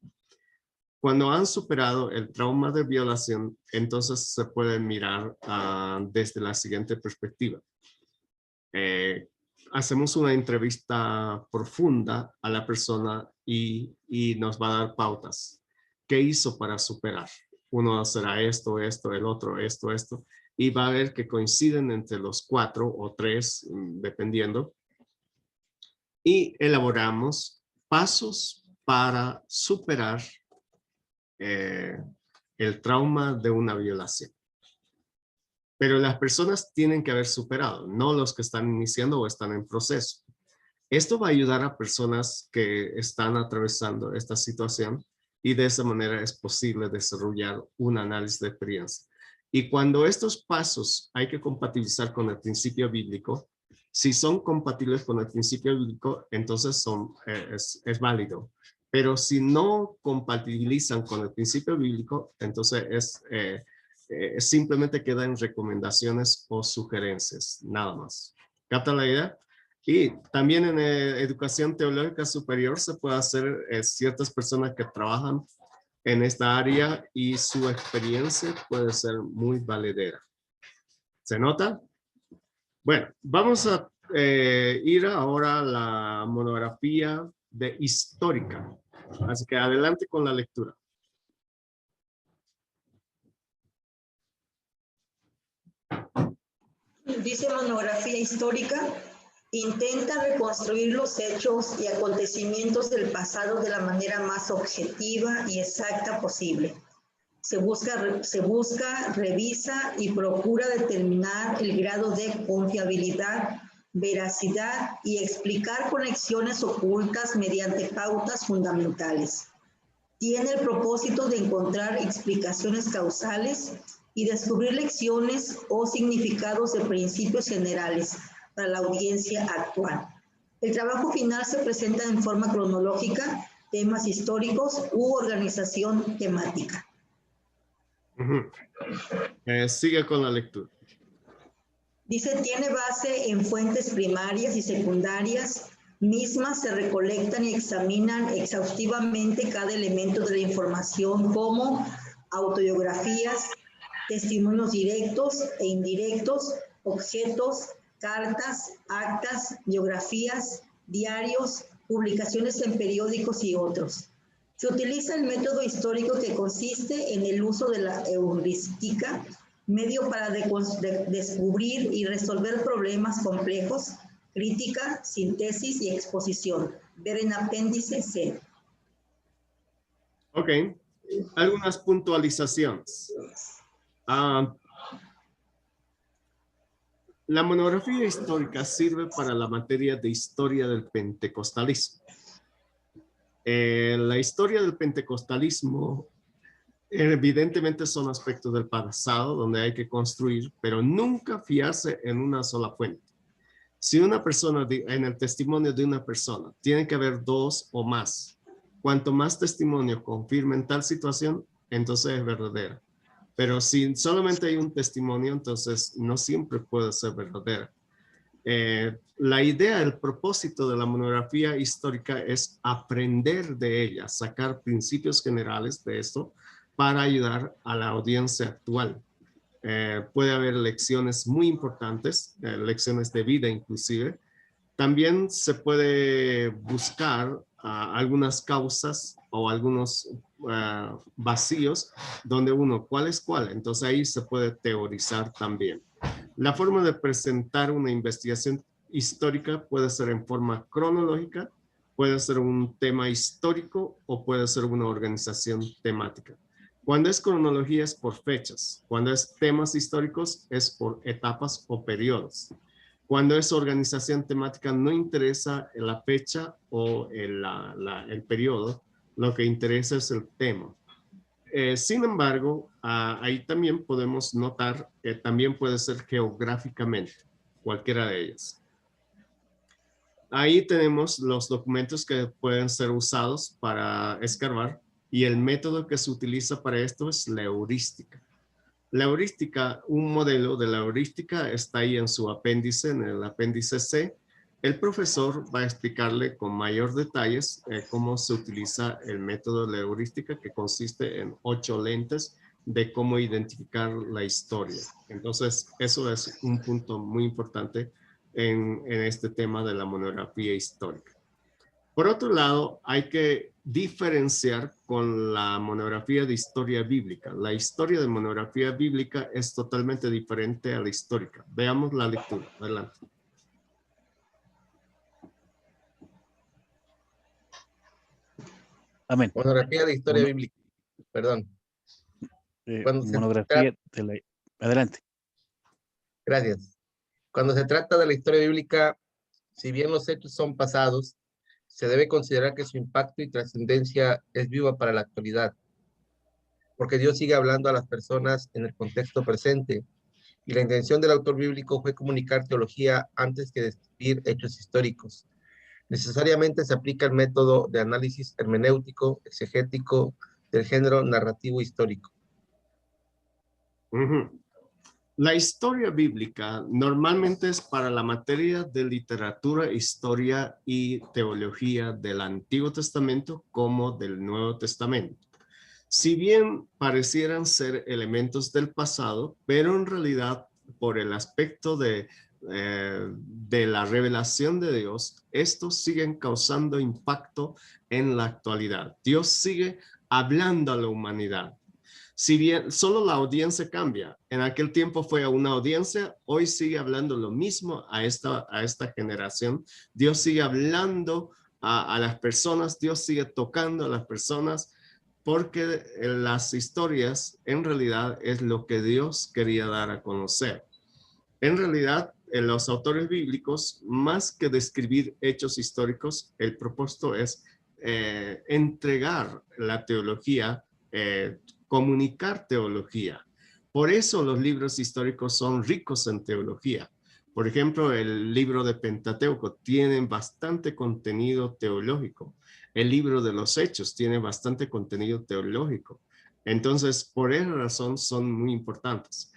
Speaker 1: Cuando han superado el trauma de violación, entonces se puede mirar desde la siguiente perspectiva. Hacemos una entrevista profunda a la persona y nos va a dar pautas. ¿Qué hizo para superar? Uno será esto, el otro, esto. Y va a ver que coinciden entre los 4 o 3, dependiendo. Y elaboramos pasos para superar el trauma de una violación. Pero las personas tienen que haber superado, no los que están iniciando o están en proceso. Esto va a ayudar a personas que están atravesando esta situación y de esa manera es posible desarrollar un análisis de experiencia. Y cuando estos pasos hay que compatibilizar con el principio bíblico, si son compatibles con el principio bíblico, entonces es válido. Pero si no compatibilizan con el principio bíblico, entonces simplemente quedan recomendaciones o sugerencias, nada más. ¿Capta la idea? Y también en educación teológica superior se puede hacer ciertas personas que trabajan en esta área y su experiencia puede ser muy valedera. ¿Se nota? Bueno, vamos a ir ahora a la monografía de histórica. Así que adelante con la lectura.
Speaker 5: Dice monografía histórica, intenta reconstruir los hechos y acontecimientos del pasado de la manera más objetiva y exacta posible. Se busca, revisa y procura determinar el grado de confiabilidad, veracidad y explicar conexiones ocultas mediante pautas fundamentales. Tiene el propósito de encontrar explicaciones causales y descubrir lecciones o significados de principios generales para la audiencia actual. El trabajo final se presenta en forma cronológica, temas históricos u organización temática.
Speaker 1: Sigue con la lectura.
Speaker 5: Dice, tiene base en fuentes primarias y secundarias, mismas se recolectan y examinan exhaustivamente cada elemento de la información como autobiografías, testimonios directos e indirectos, objetos, cartas, actas, biografías, diarios, publicaciones en periódicos y otros. Se utiliza el método histórico que consiste en el uso de la heurística, medio para descubrir y resolver problemas complejos, crítica, síntesis y exposición. Ver en apéndice C.
Speaker 1: Ok, algunas puntualizaciones. La monografía histórica sirve para la materia de historia del pentecostalismo. La historia del pentecostalismo evidentemente son aspectos del pasado donde hay que construir, pero nunca fiarse en una sola fuente. Si una persona, en el testimonio de una persona, tiene que haber dos o más. Cuanto más testimonio confirmen tal situación, entonces es verdadera. Pero si solamente hay un testimonio, entonces no siempre puede ser verdadera. La idea, el propósito de la monografía histórica es aprender de ella, sacar principios generales de esto para ayudar a la audiencia actual. Puede haber lecciones muy importantes, lecciones de vida inclusive. También se puede buscar algunas causas o algunos vacíos donde uno, ¿cuál es cuál? Entonces ahí se puede teorizar también. La forma de presentar una investigación histórica puede ser en forma cronológica, puede ser un tema histórico o puede ser una organización temática. Cuando es cronología es por fechas, cuando es temas históricos es por etapas o periodos. Cuando es organización temática no interesa la fecha o el periodo, lo que interesa es el tema. Sin embargo, ahí también podemos notar que también puede ser geográficamente, cualquiera de ellas. Ahí tenemos los documentos que pueden ser usados para escarbar y el método que se utiliza para esto es la heurística. La heurística, un modelo de la heurística está ahí en su apéndice, en el apéndice C. El profesor va a explicarle con mayor detalles cómo se utiliza el método de la heurística, que consiste en 8 lentes de cómo identificar la historia. Entonces, eso es un punto muy importante en este tema de la monografía histórica. Por otro lado, hay que diferenciar con la monografía de historia bíblica. La historia de monografía bíblica es totalmente diferente a la histórica. Veamos la lectura. Adelante.
Speaker 6: Amén.
Speaker 4: Monografía de historia bíblica. Perdón.
Speaker 6: Monografía de la... Adelante.
Speaker 4: Gracias. Cuando se trata de la historia bíblica, si bien los hechos son pasados, se debe considerar que su impacto y trascendencia es viva para la actualidad, porque Dios sigue hablando a las personas en el contexto presente, y la intención del autor bíblico fue comunicar teología antes que describir hechos históricos. Necesariamente se aplica el método de análisis hermenéutico, exegético, del género narrativo histórico.
Speaker 1: La historia bíblica normalmente es para la materia de literatura, historia y teología del Antiguo Testamento como del Nuevo Testamento. Si bien parecieran ser elementos del pasado, pero en realidad por el aspecto de la revelación de Dios, estos siguen causando impacto en la actualidad. Dios sigue hablando a la humanidad. Si bien solo la audiencia cambia, en aquel tiempo fue una audiencia, hoy sigue hablando lo mismo a esta generación. Dios sigue hablando a las personas, Dios sigue tocando a las personas, porque las historias en realidad es lo que Dios quería dar a conocer. En realidad, en los autores bíblicos, más que describir hechos históricos, el propósito es entregar la teología, comunicar teología. Por eso los libros históricos son ricos en teología. Por ejemplo, el libro de Pentateuco tiene bastante contenido teológico. El libro de los Hechos tiene bastante contenido teológico. Entonces, por esa razón son muy importantes.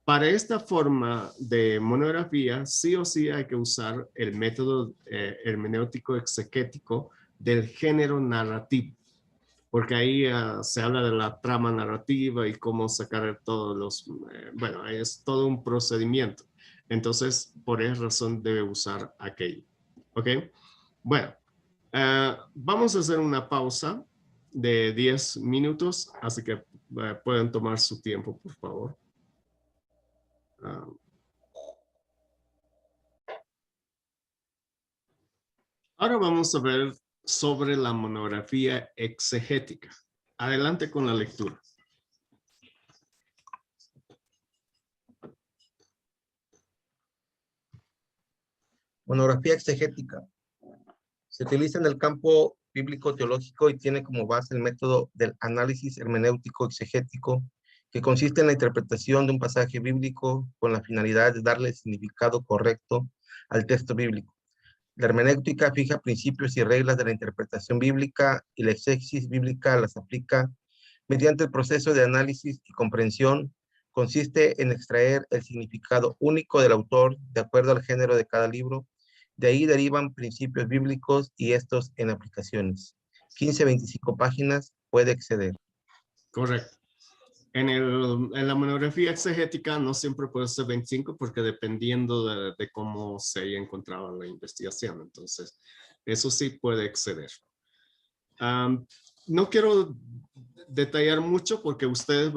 Speaker 1: Para esta forma de monografía, sí o sí hay que usar el método hermenéutico exegético del género narrativo, porque ahí se habla de la trama narrativa y cómo sacar todos los, bueno, es todo un procedimiento. Entonces, por esa razón debe usar aquello. ¿Ok? Bueno, vamos a hacer una pausa de 10 minutos, así que pueden tomar su tiempo, por favor. Ahora vamos a ver sobre la monografía exegética. Adelante con la lectura.
Speaker 4: Monografía exegética. Se utiliza en el campo bíblico-teológico y tiene como base el método del análisis hermenéutico exegético, que consiste en la interpretación de un pasaje bíblico con la finalidad de darle significado correcto al texto bíblico. La hermenéutica fija principios y reglas de la interpretación bíblica y la exégesis bíblica las aplica mediante el proceso de análisis y comprensión. Consiste en extraer el significado único del autor de acuerdo al género de cada libro. De ahí derivan principios bíblicos y estos en aplicaciones. 15-25 páginas puede exceder.
Speaker 1: Correcto. En la monografía exegética no siempre puede ser 25 porque dependiendo de cómo se haya encontrado la investigación. Entonces, eso sí puede exceder. No quiero detallar mucho porque ustedes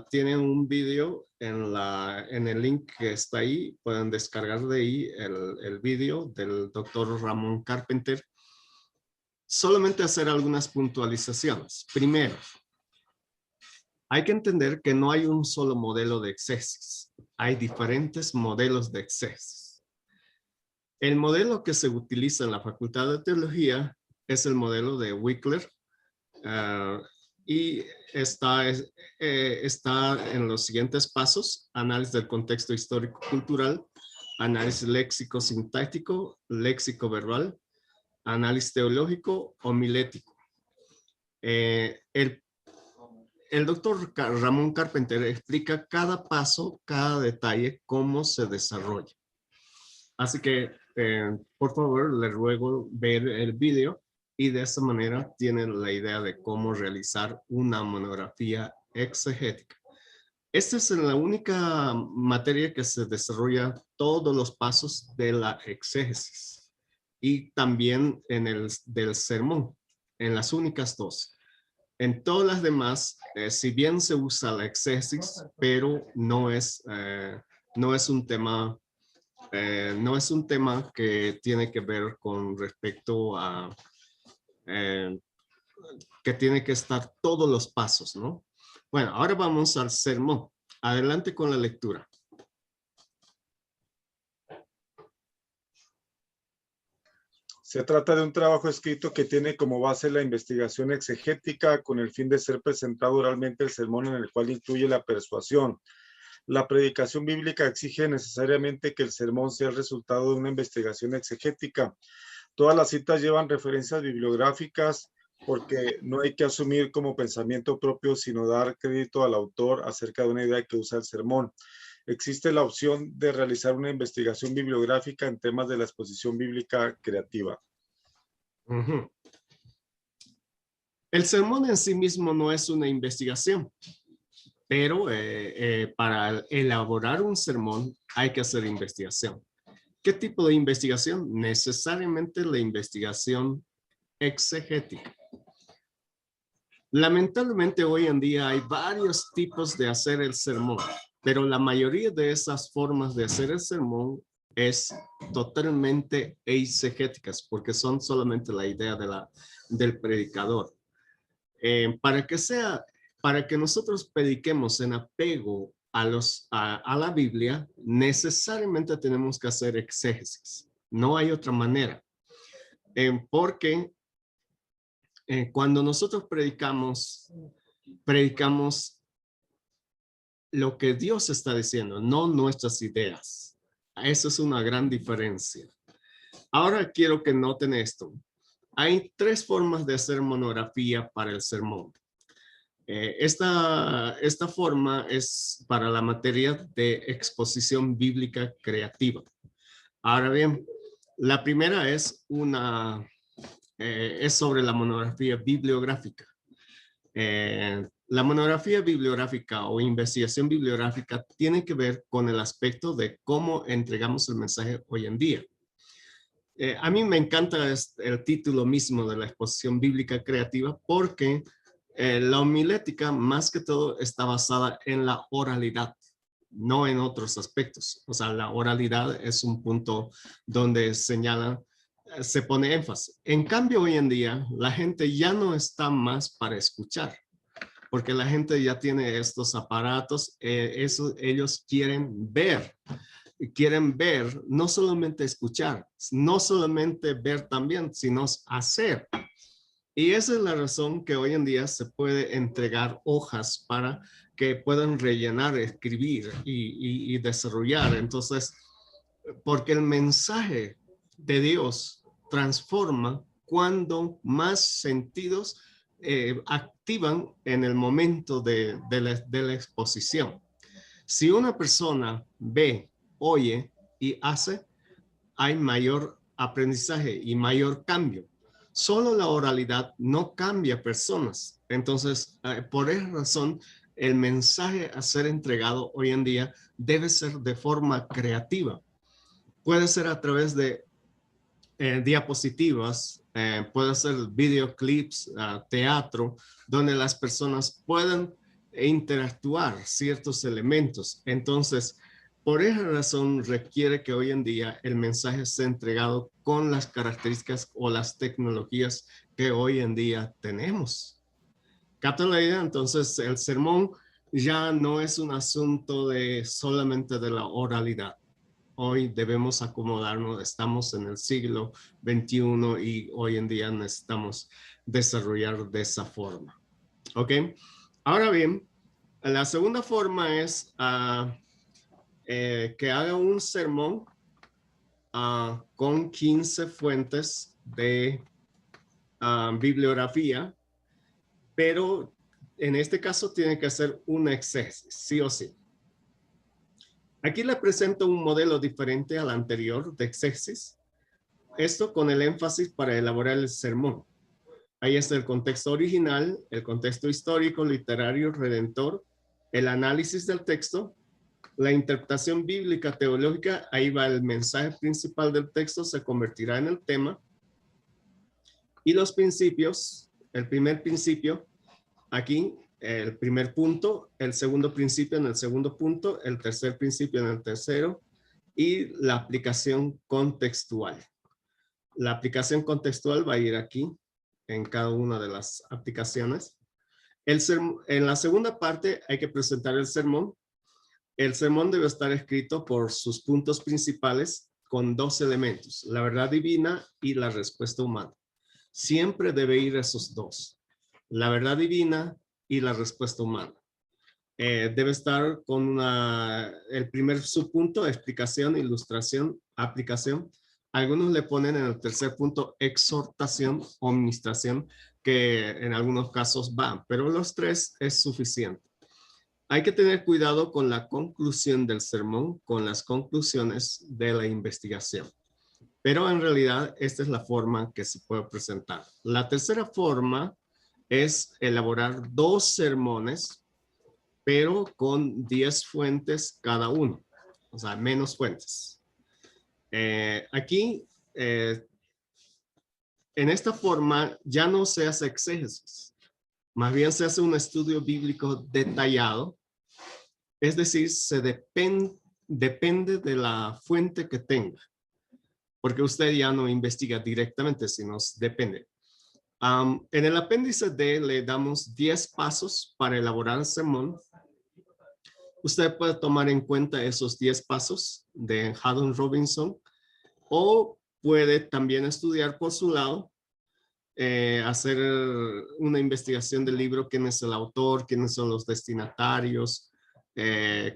Speaker 1: tienen un video en el link que está ahí. Pueden descargar de ahí el video del doctor Ramón Carpenter. Solamente hacer algunas puntualizaciones. Primero, hay que entender que no hay un solo modelo de exégesis. Hay diferentes modelos de exégesis. El modelo que se utiliza en la Facultad de Teología es el modelo de Wigler y está en los siguientes pasos: análisis del contexto histórico-cultural, análisis léxico-sintáctico, léxico-verbal, análisis teológico, homilético. El doctor Ramón Carpenter explica cada paso, cada detalle, cómo se desarrolla. Así que, por favor, le ruego ver el video y de esa manera tienen la idea de cómo realizar una monografía exegética. Esta es la única materia que se desarrolla todos los pasos de la exégesis y también del sermón, en las únicas dos. En todas las demás, si bien se usa la exégesis, pero no es un tema que tiene que ver con respecto a que tiene que estar todos los pasos, ¿no? Bueno, ahora vamos al sermón. Adelante con la lectura.
Speaker 3: Se trata de un trabajo escrito que tiene como base la investigación exegética con el fin de ser presentado oralmente el sermón, en el cual incluye la persuasión. La predicación bíblica exige necesariamente que el sermón sea el resultado de una investigación exegética. Todas las citas llevan referencias bibliográficas porque no hay que asumir como pensamiento propio, sino dar crédito al autor acerca de una idea que usa el sermón. Existe la opción de realizar una investigación bibliográfica en temas de la exposición bíblica creativa.
Speaker 1: El sermón en sí mismo no es una investigación, pero para elaborar un sermón hay que hacer investigación. ¿Qué tipo de investigación? Necesariamente la investigación exegética. Lamentablemente hoy en día hay varios tipos de hacer el sermón, pero la mayoría de esas formas de hacer el sermón es totalmente eisegéticas, porque son solamente la idea del predicador. Para que nosotros prediquemos en apego a la Biblia, necesariamente tenemos que hacer exégesis. No hay otra manera. Porque cuando nosotros predicamos lo que Dios está diciendo, no nuestras ideas. Eso es una gran diferencia. Ahora quiero que noten esto. Hay 3 formas de hacer monografía para el sermón. Esta forma es para la materia de exposición bíblica creativa. Ahora bien, la primera es sobre la monografía bibliográfica. La monografía bibliográfica o investigación bibliográfica tiene que ver con el aspecto de cómo entregamos el mensaje hoy en día. A mí me encanta el título mismo de la exposición bíblica creativa porque la homilética más que todo está basada en la oralidad, no en otros aspectos. O sea, la oralidad es un punto donde se pone énfasis. En cambio, hoy en día, la gente ya no está más para escuchar. porque la gente ya tiene estos aparatos, ellos quieren ver, no solamente escuchar, no solamente ver también, sino hacer. Y esa es la razón que hoy en día se puede entregar hojas para que puedan rellenar, escribir y desarrollar. Entonces, porque el mensaje de Dios transforma cuando más sentidos activan en el momento de la exposición. Si una persona ve, oye y hace, hay mayor aprendizaje y mayor cambio. Solo la oralidad no cambia personas. Entonces, por esa razón, el mensaje a ser entregado hoy en día debe ser de forma creativa. Puede ser a través de diapositivas, puede ser videoclips, teatro, donde las personas puedan interactuar ciertos elementos. Entonces, por esa razón requiere que hoy en día el mensaje sea entregado con las características o las tecnologías que hoy en día tenemos. ¿Captan la idea? Entonces, el sermón ya no es un asunto solamente de la oralidad. Hoy debemos acomodarnos, estamos en el siglo XXI y hoy en día necesitamos desarrollar de esa forma. ¿Ok? Ahora bien, la segunda forma es que haga un sermón con 15 fuentes de bibliografía, pero en este caso tiene que hacer una exégesis, sí o sí. Aquí le presento un modelo diferente al anterior de exégesis. Esto con el énfasis para elaborar el sermón. Ahí está el contexto original, el contexto histórico, literario, redentor, el análisis del texto, la interpretación bíblica teológica, ahí va el mensaje principal del texto, se convertirá en el tema. Y los principios, el primer principio, aquí el primer punto, el segundo principio en el segundo punto, el tercer principio en el tercero y la aplicación contextual. La aplicación contextual va a ir aquí en cada una de las aplicaciones. En la segunda parte hay que presentar el sermón. El sermón debe estar escrito por sus puntos principales con dos elementos, la verdad divina y la respuesta humana. Siempre debe ir esos dos, la verdad divina y la respuesta humana. Debe estar con el primer subpunto, explicación, ilustración, aplicación. Algunos le ponen en el tercer punto exhortación o administración, que en algunos casos va, pero los tres es suficiente. Hay que tener cuidado con la conclusión del sermón, con las conclusiones de la investigación. Pero en realidad esta es la forma que se puede presentar. La tercera forma es elaborar dos sermones, pero con 10 fuentes cada uno, o sea, menos fuentes. Aquí, en esta forma, ya no se hace exégesis, más bien se hace un estudio bíblico detallado, es decir, depende de la fuente que tenga, porque usted ya no investiga directamente, sino depende. En el apéndice D le damos 10 pasos para elaborar el sermón. Usted puede tomar en cuenta esos 10 pasos de Haddon Robinson o puede también estudiar por su lado, hacer una investigación del libro, quién es el autor, quiénes son los destinatarios,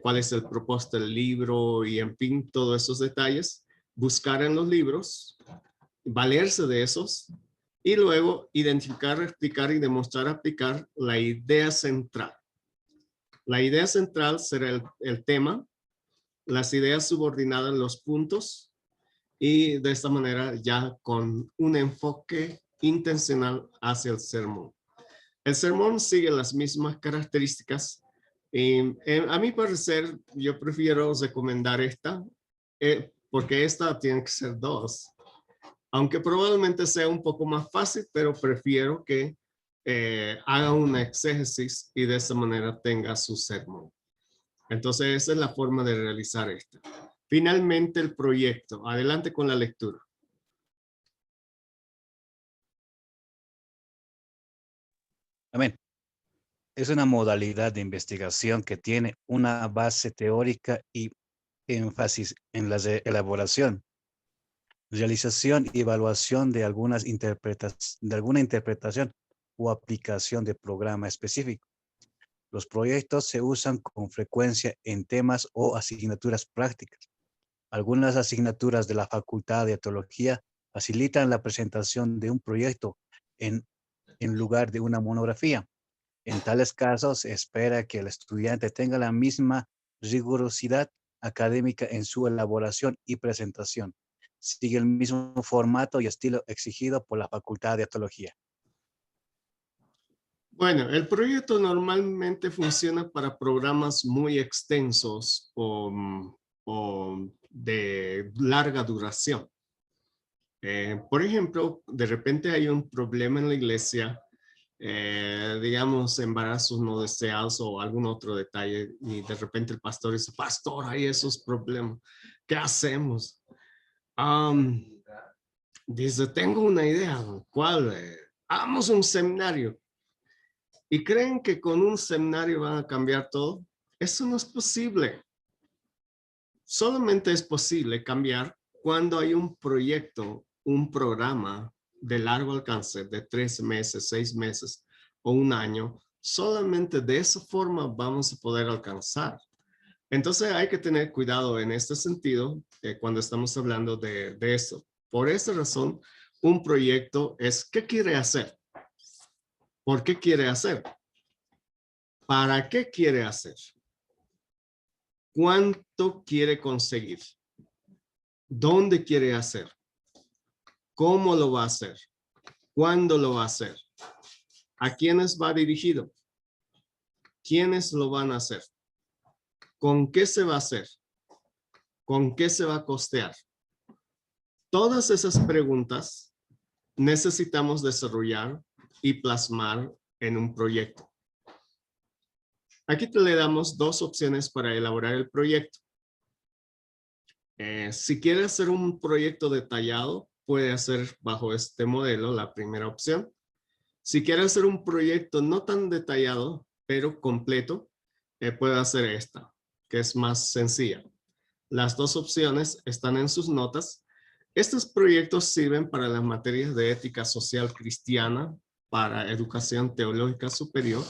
Speaker 1: cuál es el propósito del libro y en fin, todos esos detalles. Buscar en los libros, valerse de esos y luego identificar, explicar y demostrar aplicar la idea central. La idea central será el tema, las ideas subordinadas los puntos y de esta manera ya con un enfoque intencional hacia el sermón. El sermón sigue las mismas características. A mi parecer, yo prefiero recomendar esta, porque esta tiene que ser 2. Aunque probablemente sea un poco más fácil, pero prefiero que haga una exégesis y de esa manera tenga su sermón. Entonces, esa es la forma de realizar esto. Finalmente, el proyecto. Adelante con la lectura.
Speaker 6: Amén. Es una modalidad de investigación que tiene una base teórica y énfasis en la elaboración, realización y evaluación de alguna interpretación o aplicación de programa específico. Los proyectos se usan con frecuencia en temas o asignaturas prácticas. Algunas asignaturas de la Facultad de Teología facilitan la presentación de un proyecto en lugar de una monografía. En tales casos, se espera que el estudiante tenga la misma rigurosidad académica en su elaboración y presentación. Sigue el mismo formato y estilo exigido por la Facultad de Teología.
Speaker 1: Bueno, el proyecto normalmente funciona para programas muy extensos o de larga duración. Por ejemplo, de repente hay un problema en la iglesia, digamos, embarazos no deseados o algún otro detalle, y de repente el pastor dice, pastor, hay esos problemas, ¿qué hacemos? Dice, tengo una idea, ¿cuál? Hagamos un seminario. ¿Y creen que con un seminario van a cambiar todo? Eso no es posible. Solamente es posible cambiar cuando hay un proyecto, un programa de largo alcance de 3 meses, 6 meses o un año. Solamente de esa forma vamos a poder alcanzar. Entonces hay que tener cuidado en este sentido cuando estamos hablando de eso. Por esa razón, un proyecto es ¿qué quiere hacer? ¿Por qué quiere hacer? ¿Para qué quiere hacer? ¿Cuánto quiere conseguir? ¿Dónde quiere hacer? ¿Cómo lo va a hacer? ¿Cuándo lo va a hacer? ¿A quiénes va dirigido? ¿Quiénes lo van a hacer? ¿Con qué se va a hacer? ¿Con qué se va a costear? Todas esas preguntas necesitamos desarrollar y plasmar en un proyecto. Aquí le damos 2 opciones para elaborar el proyecto. Si quiere hacer un proyecto detallado, puede hacer bajo este modelo la primera opción. Si quiere hacer un proyecto no tan detallado, pero completo, puede hacer esta, que es más sencilla. Las 2 opciones están en sus notas. Estos proyectos sirven para las materias de ética social cristiana, para educación teológica superior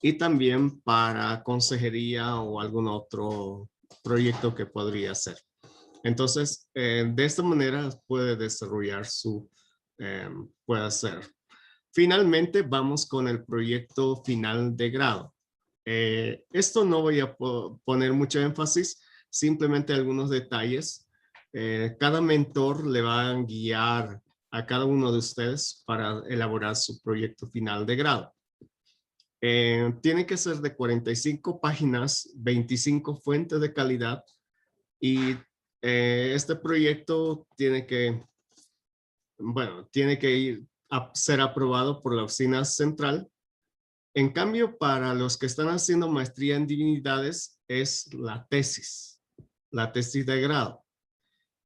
Speaker 1: y también para consejería o algún otro proyecto que podría hacer. Entonces, de esta manera puede desarrollar puede hacer. Finalmente, vamos con el proyecto final de grado. Esto no voy a poner mucho énfasis, simplemente algunos detalles. Cada mentor le va a guiar a cada uno de ustedes para elaborar su proyecto final de grado. Tiene que ser de 45 páginas, 25 fuentes de calidad y este proyecto tiene que ir a ser aprobado por la oficina central. En cambio, para los que están haciendo maestría en divinidades, es la tesis de grado.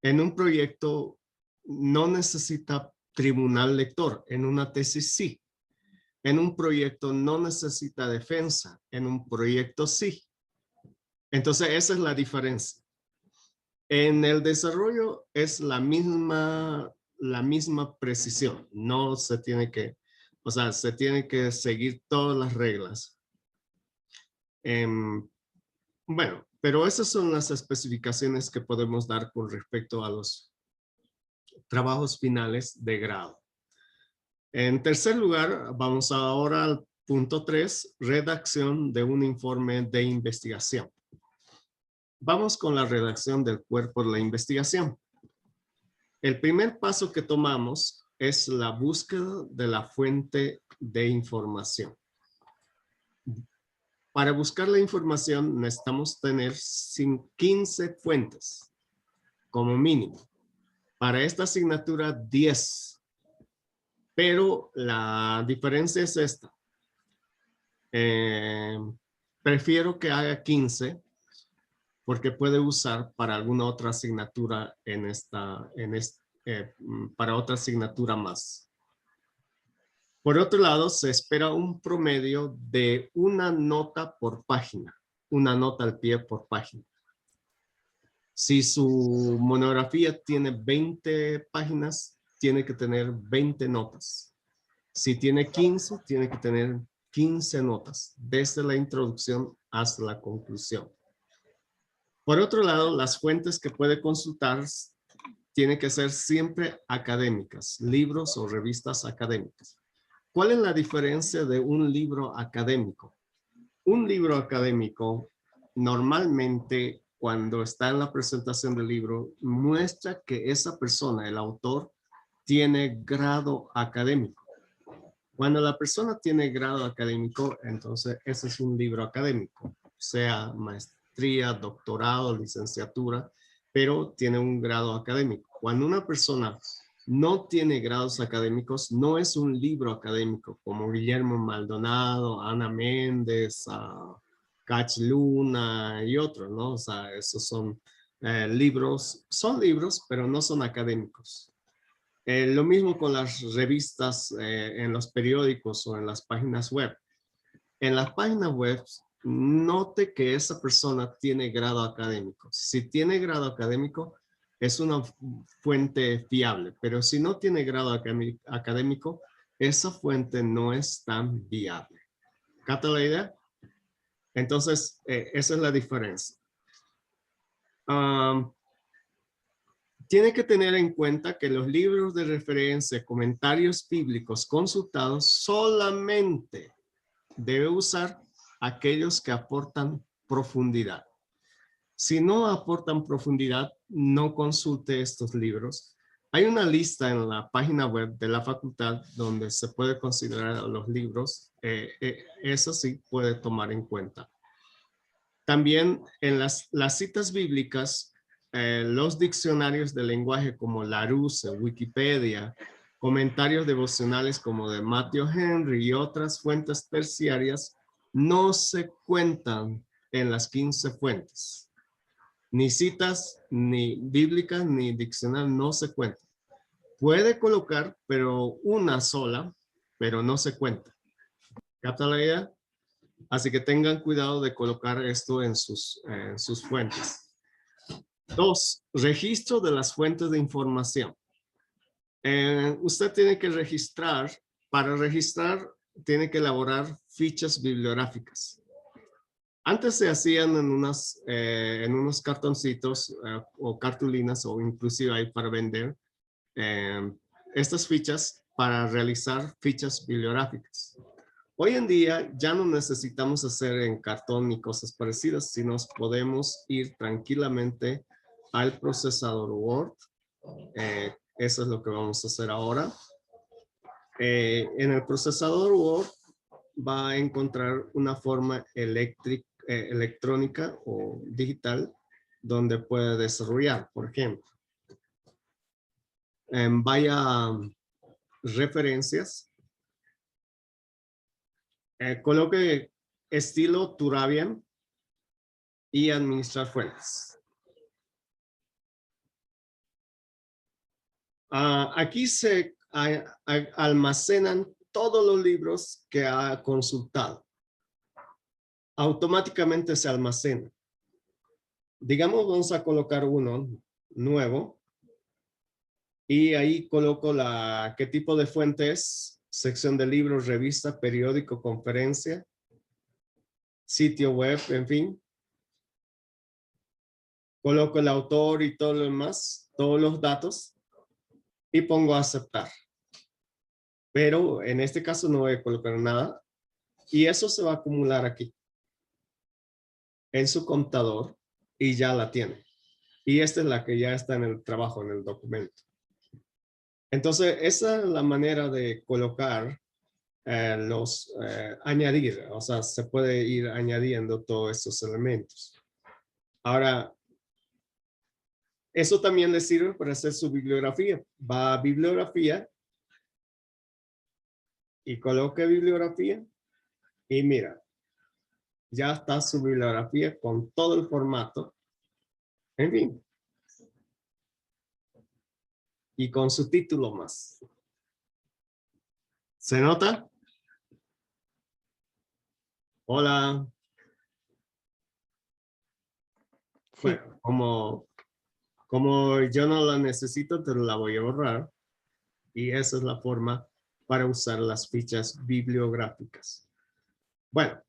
Speaker 1: En un proyecto no necesita tribunal lector, en una tesis sí. En un proyecto no necesita defensa, en un proyecto sí. Entonces, esa es la diferencia. En el desarrollo es la misma precisión. No se tiene que, se tiene que seguir todas las reglas. Bueno, pero esas son las especificaciones que podemos dar con respecto a los trabajos finales de grado. En tercer lugar, vamos ahora al punto 3, redacción de un informe de investigación. Vamos con la redacción del cuerpo de la investigación. El primer paso que tomamos es la búsqueda de la fuente de información. Para buscar la información necesitamos tener 15 fuentes, como mínimo. Para esta asignatura, 10. Pero la diferencia es esta. Prefiero que haga 15 porque puede usar para alguna otra asignatura para otra asignatura más. Por otro lado, se espera un promedio de una nota por página, una nota al pie por página. Si su monografía tiene 20 páginas, tiene que tener 20 notas. Si tiene 15, tiene que tener 15 notas, desde la introducción hasta la conclusión. Por otro lado, las fuentes que puede consultar tienen que ser siempre académicas, libros o revistas académicas. ¿Cuál es la diferencia de un libro académico? Un libro académico normalmente cuando está en la presentación del libro muestra que esa persona, el autor, tiene grado académico. Cuando la persona tiene grado académico, entonces ese es un libro académico, sea maestría, doctorado, licenciatura, pero tiene un grado académico. Cuando una persona no tiene grados académicos, no es un libro académico como Guillermo Maldonado, Ana Méndez, Cach Luna y otros, ¿no? O sea, esos son libros, pero no son académicos. Lo mismo con las revistas en los periódicos o en las páginas web. En las páginas web, note que esa persona tiene grado académico. Si tiene grado académico, es una fuente fiable, pero si no tiene grado académico, esa fuente no es tan viable. ¿Capta la idea? Entonces, esa es la diferencia. Tiene que tener en cuenta que los libros de referencia, comentarios bíblicos consultados solamente debe usar aquellos que aportan profundidad. Si no aportan profundidad, no consulte estos libros. Hay una lista en la página web de la facultad donde se puede considerar los libros. Eso sí puede tomar en cuenta. También en las citas bíblicas, los diccionarios de lenguaje como Larousse, Wikipedia, comentarios devocionales como de Matthew Henry y otras fuentes terciarias no se cuentan en las 15 fuentes. Ni citas, ni bíblicas, ni diccionario no se cuentan. Puede colocar, pero una sola, pero no se cuenta. ¿Capta la idea? Así que tengan cuidado de colocar esto en sus fuentes. 2. Registro de las fuentes de información. Usted tiene que registrar, para registrar, tiene que elaborar fichas bibliográficas. Antes se hacían en unos cartoncitos o cartulinas o inclusive hay para vender estas fichas para realizar fichas bibliográficas. Hoy en día ya no necesitamos hacer en cartón ni cosas parecidas, sino podemos ir tranquilamente al procesador Word. Eso es lo que vamos a hacer ahora. En el procesador Word va a encontrar una forma electrónica o digital donde puede desarrollar, por ejemplo. Vaya a referencias. Coloque estilo Turabian y administrar fuentes. Aquí se almacenan todos los libros que ha consultado. Automáticamente se almacena. Digamos, vamos a colocar uno nuevo. Y ahí coloco qué tipo de fuente es. Sección de libros, revista, periódico, conferencia, sitio web, en fin. Coloco el autor y todo lo demás, todos los datos. Y pongo aceptar. Pero en este caso no voy a colocar nada. Y eso se va a acumular aquí. En su computador. Y ya la tiene. Y esta es la que ya está en el trabajo, en el documento. Entonces, esa es la manera de colocar añadir. O sea, se puede ir añadiendo todos estos elementos. Ahora, eso también le sirve para hacer su bibliografía. Va a bibliografía y coloque bibliografía y mira, ya está su bibliografía con todo el formato. En fin. Y con su título más. ¿Se nota? Hola.
Speaker 2: Sí.
Speaker 1: Bueno, como yo no la necesito, te la voy a borrar. Y esa es la forma para usar las fichas bibliográficas. Bueno,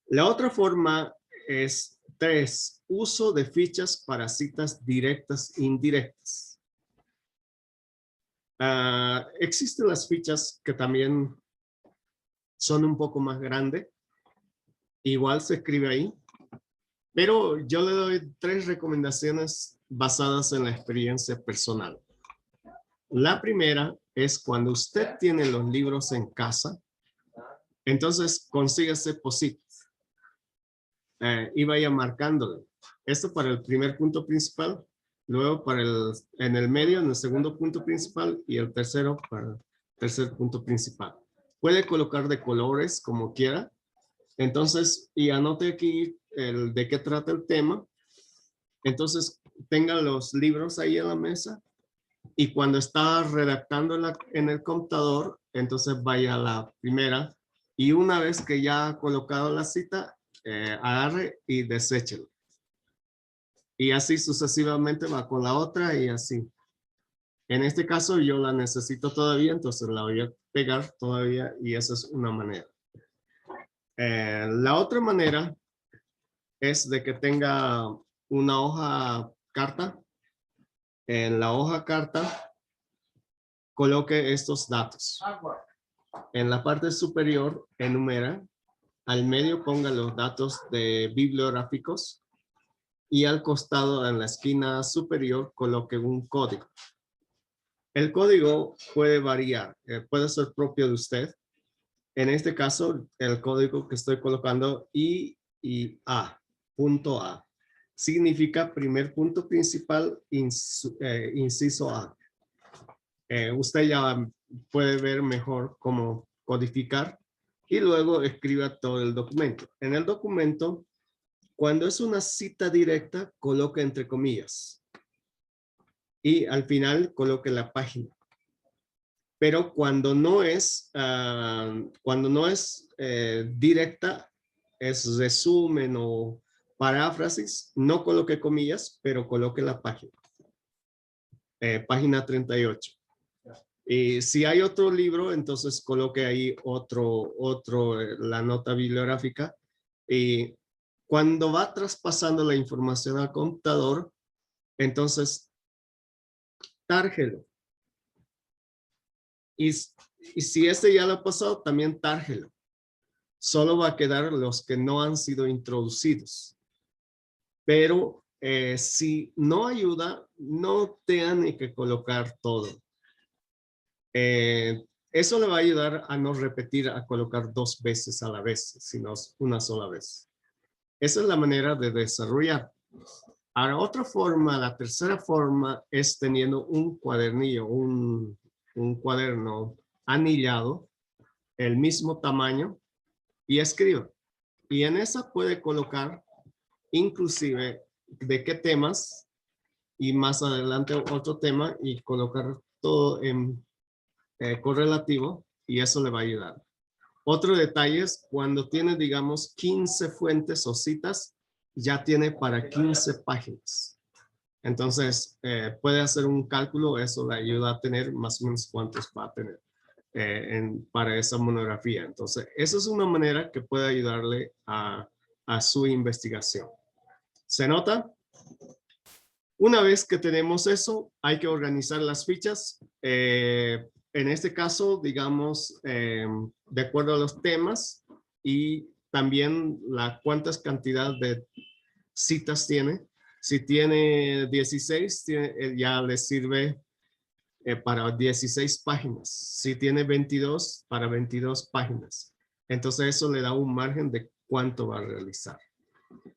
Speaker 1: la otra forma es 3. Uso de fichas para citas directas e indirectas. Existen las fichas que también son un poco más grandes. Igual se escribe ahí. Pero yo le doy 3 recomendaciones basadas en la experiencia personal. La primera es cuando usted tiene los libros en casa, entonces consígase POSIT y vaya marcándolo. Esto para el primer punto principal, luego en el medio, en el segundo punto principal y el tercero para el tercer punto principal. Puede colocar de colores como quiera. Entonces, y anote aquí de qué trata el tema. Entonces, tenga los libros ahí en la mesa y cuando está redactando en el computador, entonces vaya a la primera y una vez que ya ha colocado la cita, agarre y deséchelo. Y así sucesivamente va con la otra y así. En este caso yo la necesito todavía, entonces la voy a pegar todavía y esa es una manera. La otra manera es de que tenga una hoja carta. En la hoja carta coloque estos datos. En la parte superior enumera, al medio ponga los datos de bibliográficos y al costado en la esquina superior coloque un código. El código puede variar, puede ser propio de usted. En este caso, el código que estoy colocando IIA, punto A, significa primer punto principal, inciso A. Usted ya puede ver mejor cómo codificar y luego escriba todo el documento. En el documento, cuando es una cita directa, coloque entre comillas y al final coloque la página. Pero cuando no es directa, es resumen o paráfrasis, no coloque comillas, pero coloque la página. Página 38. Y si hay otro libro, entonces coloque ahí la nota bibliográfica. Y cuando va traspasando la información al computador, entonces tárjelo. Y si este ya lo ha pasado, también tárjelo. Solo va a quedar los que no han sido introducidos. Pero si no ayuda, no tengan que colocar todo. Eso le va a ayudar a no repetir, a colocar 2 veces a la vez, sino una sola vez. Esa es la manera de desarrollar. Ahora, otra forma, la tercera forma es teniendo un cuadernillo, un cuaderno anillado, el mismo tamaño, y escriba. Y en esa puede colocar inclusive de qué temas y más adelante otro tema y colocar todo en correlativo y eso le va a ayudar. Otro detalle es cuando tiene, digamos, 15 fuentes o citas, ya tiene para 15 páginas. Entonces, puede hacer un cálculo, eso le ayuda a tener más o menos cuántos va a tener para esa monografía. Entonces, esa es una manera que puede ayudarle a su investigación. ¿Se nota? Una vez que tenemos eso, hay que organizar las fichas. En este caso, digamos, de acuerdo a los temas y también cuántas cantidad de citas tiene. Si tiene 16, ya le sirve para 16 páginas. Si tiene 22, para 22 páginas. Entonces eso le da un margen de cuánto va a realizar.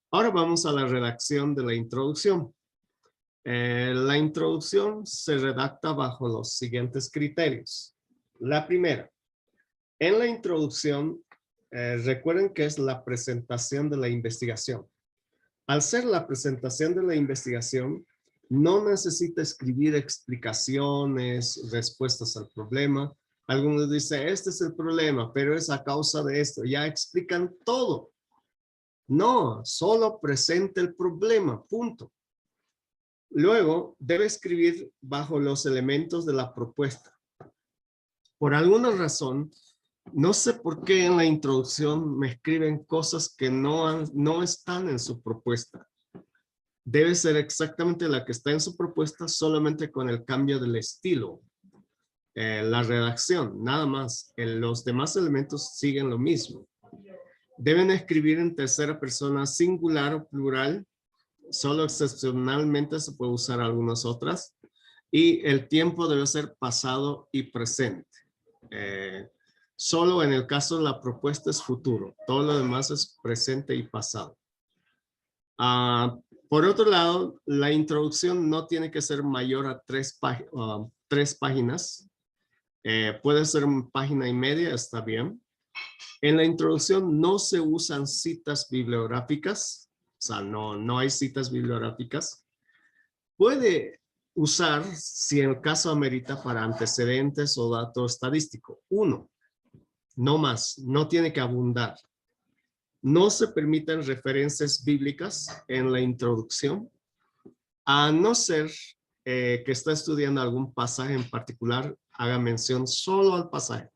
Speaker 1: Ahora vamos a la redacción de la introducción. La introducción se redacta bajo los siguientes criterios. La primera, en la introducción, recuerden que es la presentación de la investigación. Al ser la presentación de la investigación, no necesita escribir explicaciones, respuestas al problema, Algunos dicen, este es el problema, pero es a causa de esto. Ya explican todo. No, solo presente el problema, punto. Luego, debe escribir bajo los elementos de la propuesta. Por alguna razón, no sé por qué en la introducción me escriben cosas que no están en su propuesta. Debe ser exactamente la que está en su propuesta, solamente con el cambio del estilo. La redacción, nada más. Los demás elementos siguen lo mismo. Deben escribir en tercera persona singular o plural. Solo excepcionalmente se puede usar algunas otras. Y el tiempo debe ser pasado y presente. Solo en el caso de la propuesta es futuro. Todo lo demás es presente y pasado. Por otro lado, la introducción no tiene que ser mayor a 3 páginas. Puede ser una página y media, está bien. En la introducción no se usan citas bibliográficas, o sea, no hay citas bibliográficas. Puede usar, si el caso amerita, para antecedentes o dato estadístico. 1, no más, no tiene que abundar. No se permiten referencias bíblicas en la introducción, a no ser que está estudiando algún pasaje en particular, haga mención solo al pasaje.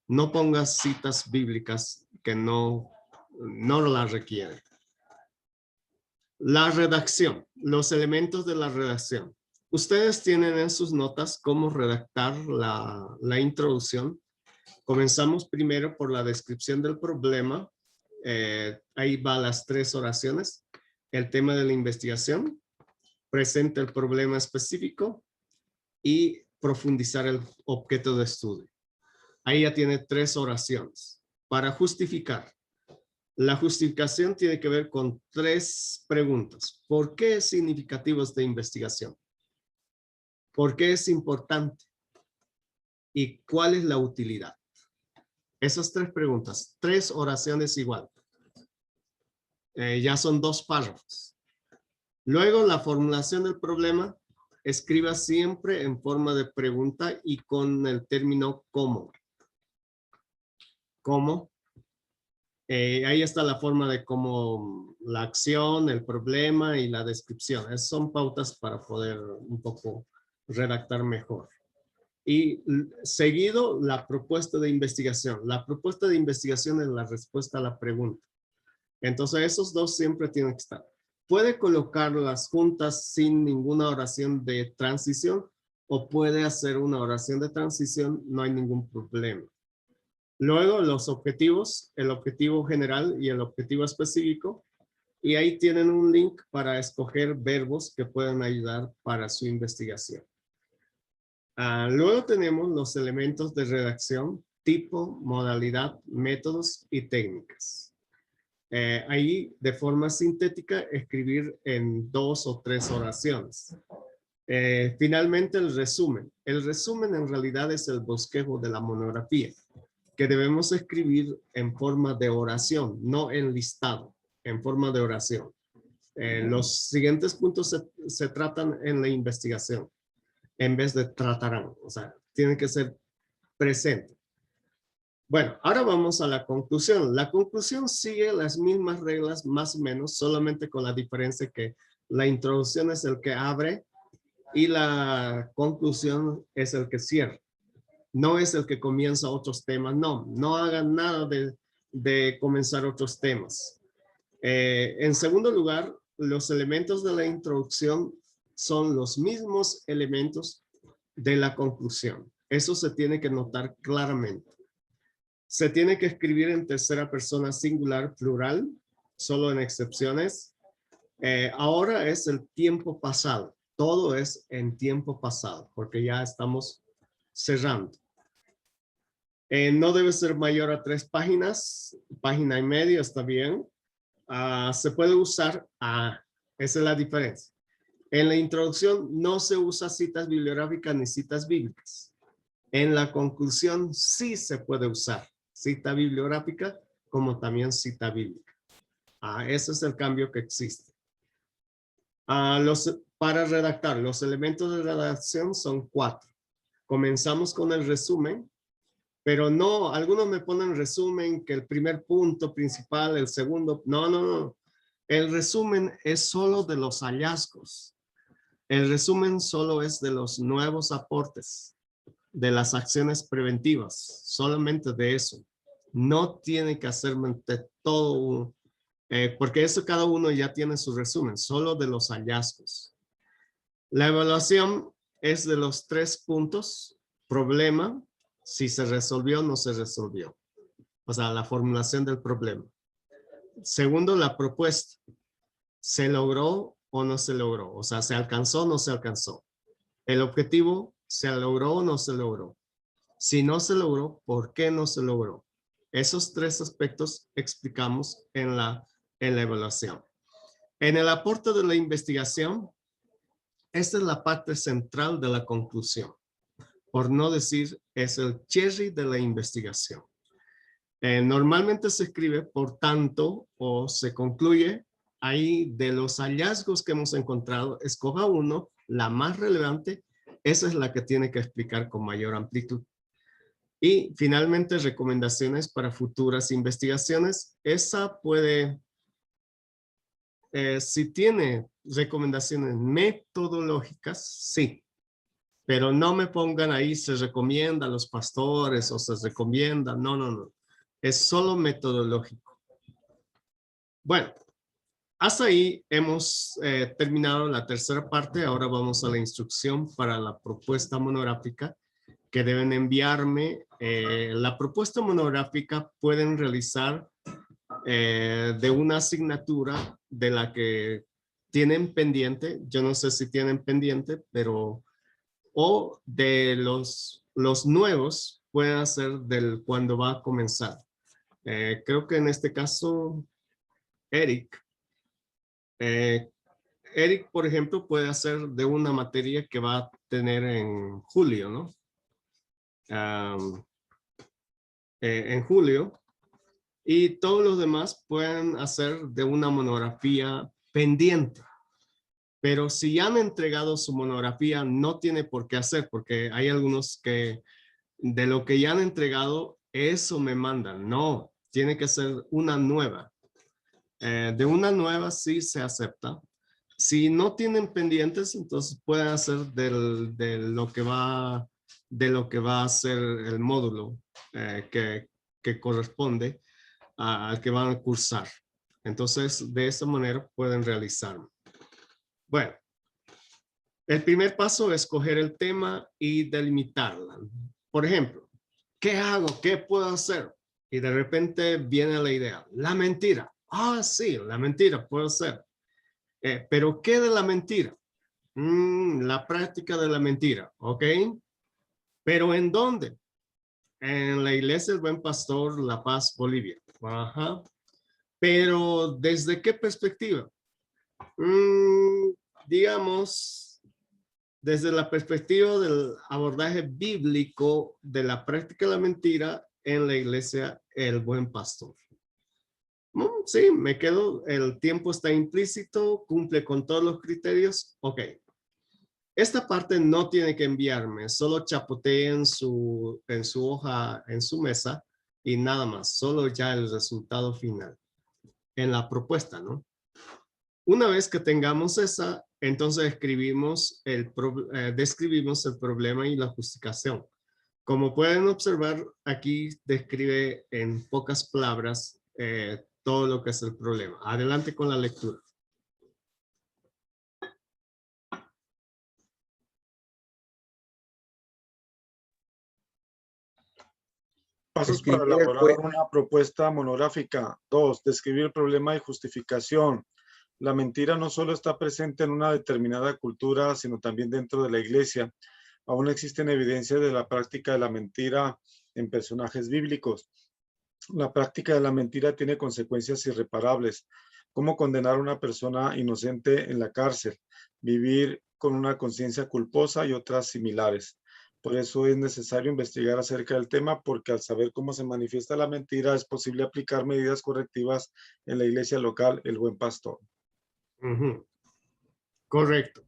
Speaker 1: No pongas citas bíblicas que no las requieren. La redacción, los elementos de la redacción. Ustedes tienen en sus notas cómo redactar la introducción. Comenzamos primero por la descripción del problema. Ahí va las 3 oraciones. El tema de la investigación, presenta el problema específico y profundizar el objeto de estudio. Ahí ya tiene 3 oraciones. Para justificar. La justificación tiene que ver con 3 preguntas. ¿Por qué es significativo esta investigación? ¿Por qué es importante? ¿Y cuál es la utilidad? Esas 3 preguntas, 3 oraciones igual. Ya son 2 párrafos. Luego, la formulación del problema, escriba siempre en forma de pregunta y con el término ¿cómo? ¿Cómo? Ahí está la forma de cómo la acción, el problema y la descripción. Esas son pautas para poder un poco redactar mejor. Y seguido, la propuesta de investigación. La propuesta de investigación es la respuesta a la pregunta. Entonces, esos 2 siempre tienen que estar. Puede colocarlas juntas sin ninguna oración de transición o puede hacer una oración de transición, no hay ningún problema. Luego, los objetivos, el objetivo general y el objetivo específico. Y ahí tienen un link para escoger verbos que puedan ayudar para su investigación. Luego tenemos los elementos de redacción, tipo, modalidad, métodos y técnicas. Ahí, de forma sintética, escribir en 2 o 3 oraciones. Finalmente, el resumen. El resumen en realidad es el bosquejo de la monografía, que debemos escribir en forma de oración, no en listado, en forma de oración. Los siguientes puntos se tratan en la investigación, en vez de tratarán, o sea, tienen que ser presentes. Bueno, ahora vamos a la conclusión. La conclusión sigue las mismas reglas, más o menos, solamente con la diferencia que la introducción es el que abre y la conclusión es el que cierra. No es el que comienza otros temas, no hagan nada de comenzar otros temas. En segundo lugar, los elementos de la introducción son los mismos elementos de la conclusión. Eso se tiene que notar claramente. Se tiene que escribir en tercera persona singular plural, solo en excepciones. Ahora es el tiempo pasado. Todo es en tiempo pasado, porque ya estamos cerrando. No debe ser mayor a 3 páginas, página y media está bien. Se puede usar, esa es la diferencia. En la introducción no se usa citas bibliográficas ni citas bíblicas. En la conclusión sí se puede usar cita bibliográfica como también cita bíblica. Ese es el cambio que existe. Para redactar, los elementos de redacción son 4. Comenzamos con el resumen. Pero no, algunos me ponen resumen que el primer punto principal, el segundo, no. El resumen es solo de los hallazgos. El resumen solo es de los nuevos aportes, de las acciones preventivas, solamente de eso. No tiene que hacer todo, porque eso cada uno ya tiene su resumen, solo de los hallazgos. La evaluación es de los 3 puntos, problema, si se resolvió o no se resolvió. O sea, la formulación del problema. Segundo, la propuesta. ¿Se logró o no se logró? O sea, ¿se alcanzó o no se alcanzó? El objetivo, ¿se logró o no se logró? Si no se logró, ¿por qué no se logró? Esos 3 aspectos explicamos en la evaluación. En el aporte de la investigación, esta es la parte central de la conclusión. Por no decir, es el cherry de la investigación. Normalmente se escribe, por tanto, o se concluye, ahí de los hallazgos que hemos encontrado, escoja uno, la más relevante, esa es la que tiene que explicar con mayor amplitud. Y finalmente, recomendaciones para futuras investigaciones. Esa puede, si tiene recomendaciones metodológicas, sí. Pero no me pongan ahí, se recomienda a los pastores o se recomienda. No. Es solo metodológico. Bueno, hasta ahí hemos terminado la tercera parte. Ahora vamos a la instrucción para la propuesta monográfica que deben enviarme. La propuesta monográfica pueden realizar de una asignatura de la que tienen pendiente. Yo no sé si tienen pendiente, pero o de los nuevos pueden hacer del cuando va a comenzar. Creo que en este caso, Eric, por ejemplo, puede hacer de una materia que va a tener en julio, ¿no? En julio. Y todos los demás pueden hacer de una monografía pendiente. Pero si ya han entregado su monografía, no tiene por qué hacer, porque hay algunos que de lo que ya han entregado, eso me mandan. No, tiene que ser una nueva. De una nueva sí se acepta. Si no tienen pendientes, entonces pueden hacer de lo que va a ser el módulo que corresponde al que van a cursar. Entonces, de esa manera pueden realizarlo. Bueno, el primer paso es escoger el tema y delimitarla. Por ejemplo, ¿qué hago? ¿Qué puedo hacer? Y de repente viene la idea, la mentira. Ah, sí, la mentira puedo ser. Pero ¿qué de la mentira? La práctica de la mentira, ¿ok? ¿Pero en dónde? En la Iglesia del Buen Pastor, La Paz, Bolivia. Ajá. Pero ¿desde qué perspectiva? Digamos, desde la perspectiva del abordaje bíblico de la práctica de la mentira en la Iglesia El Buen Pastor. Sí, me quedo, el tiempo está implícito, cumple con todos los criterios. Ok. Esta parte no tiene que enviarme, solo chapoteen en su hoja, en su mesa y nada más, solo ya el resultado final en la propuesta, ¿no? Una vez que tengamos esa, entonces describimos el problema y la justificación. Como pueden observar, aquí describe en pocas palabras todo lo que es el problema. Adelante con la lectura.
Speaker 3: Pasos para elaborar una propuesta monográfica. 2. Describir el problema y justificación. La mentira no solo está presente en una determinada cultura, sino también dentro de la iglesia. Aún existen evidencias de la práctica de la mentira en personajes bíblicos. La práctica de la mentira tiene consecuencias irreparables, como condenar a una persona inocente en la cárcel, vivir con una conciencia culposa y otras similares. Por eso es necesario investigar acerca del tema, porque al saber cómo se manifiesta la mentira, es posible aplicar medidas correctivas en la iglesia local, El Buen Pastor.
Speaker 1: Correcto.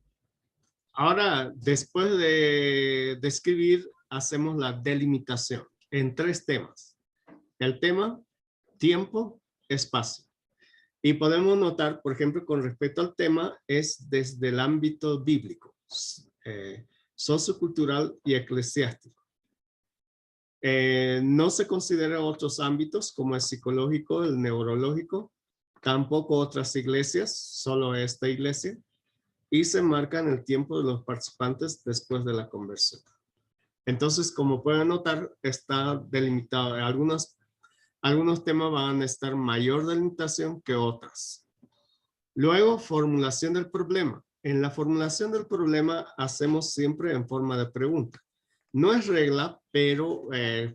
Speaker 1: Ahora, después de describir, hacemos la delimitación. en 3 temas. El tema, tiempo, espacio. Y podemos notar, por ejemplo, con respecto al tema, es desde el ámbito bíblico, sociocultural y eclesiástico. No se considera otros ámbitos como el psicológico, el neurológico, tampoco otras iglesias, solo esta iglesia, y se marca en el tiempo de los participantes después de la conversión. Entonces, como pueden notar, está delimitado. Algunos temas van a estar mayor delimitación que otras. Luego, formulación del problema. En la formulación del problema hacemos siempre en forma de pregunta. No es regla, pero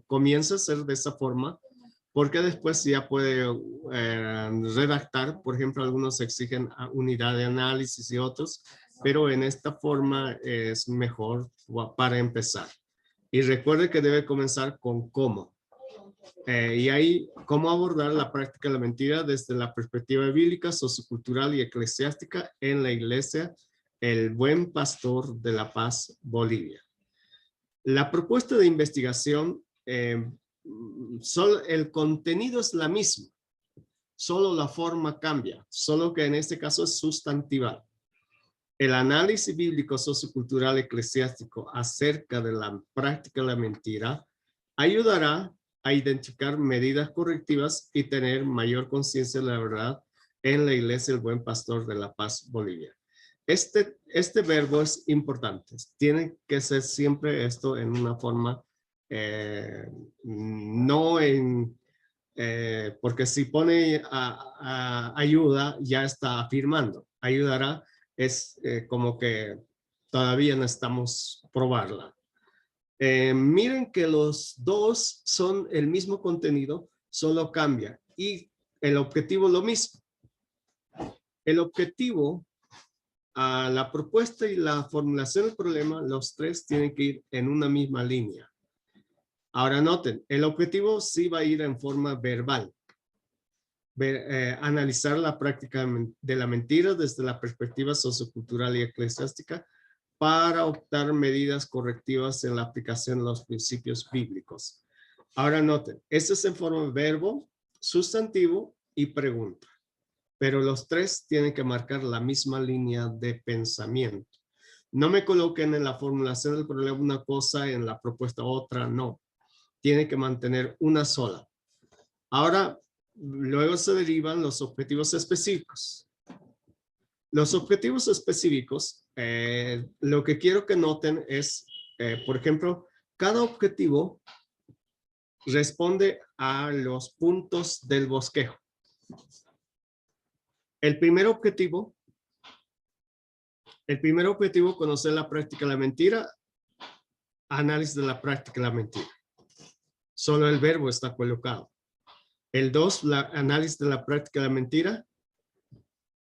Speaker 1: comienza a ser de esa forma, porque después ya puede redactar. Por ejemplo, algunos exigen unidad de análisis y otros, pero en esta forma es mejor para empezar. Y recuerde que debe comenzar con cómo. Y ahí, cómo abordar la práctica de la mentira desde la perspectiva bíblica, sociocultural y eclesiástica en la iglesia El Buen Pastor de La Paz, Bolivia. La propuesta de investigación, solo el contenido es la misma, solo la forma cambia, solo que en este caso es sustantival. El análisis bíblico, sociocultural, eclesiástico acerca de la práctica de la mentira ayudará a identificar medidas correctivas y tener mayor conciencia de la verdad en la iglesia El Buen Pastor de La Paz, Bolivia. Este verbo es importante. Tiene que ser siempre esto en una forma, no en, porque si pone ayuda, ya está afirmando. Ayudará es como que todavía necesitamos probarla. Miren que los dos son el mismo contenido, solo cambia. Y el objetivo lo mismo. El objetivo, la propuesta y la formulación del problema, los 3 tienen que ir en una misma línea. Ahora noten, el objetivo sí va a ir en forma verbal. Analizar la práctica de la mentira desde la perspectiva sociocultural y eclesiástica para optar medidas correctivas en la aplicación de los principios bíblicos. Ahora noten, este es en forma de verbo, sustantivo y pregunta. Pero los 3 tienen que marcar la misma línea de pensamiento. No me coloquen en la formulación del problema una cosa, en la propuesta otra, no. Tienen que mantener una sola. Ahora, luego se derivan los objetivos específicos. Los objetivos específicos, lo que quiero que noten es, por ejemplo, cada objetivo responde a los puntos del bosquejo. El primer objetivo, conocer la práctica de la mentira, análisis de la práctica de la mentira. Solo el verbo está colocado. El 2, análisis de la práctica de la mentira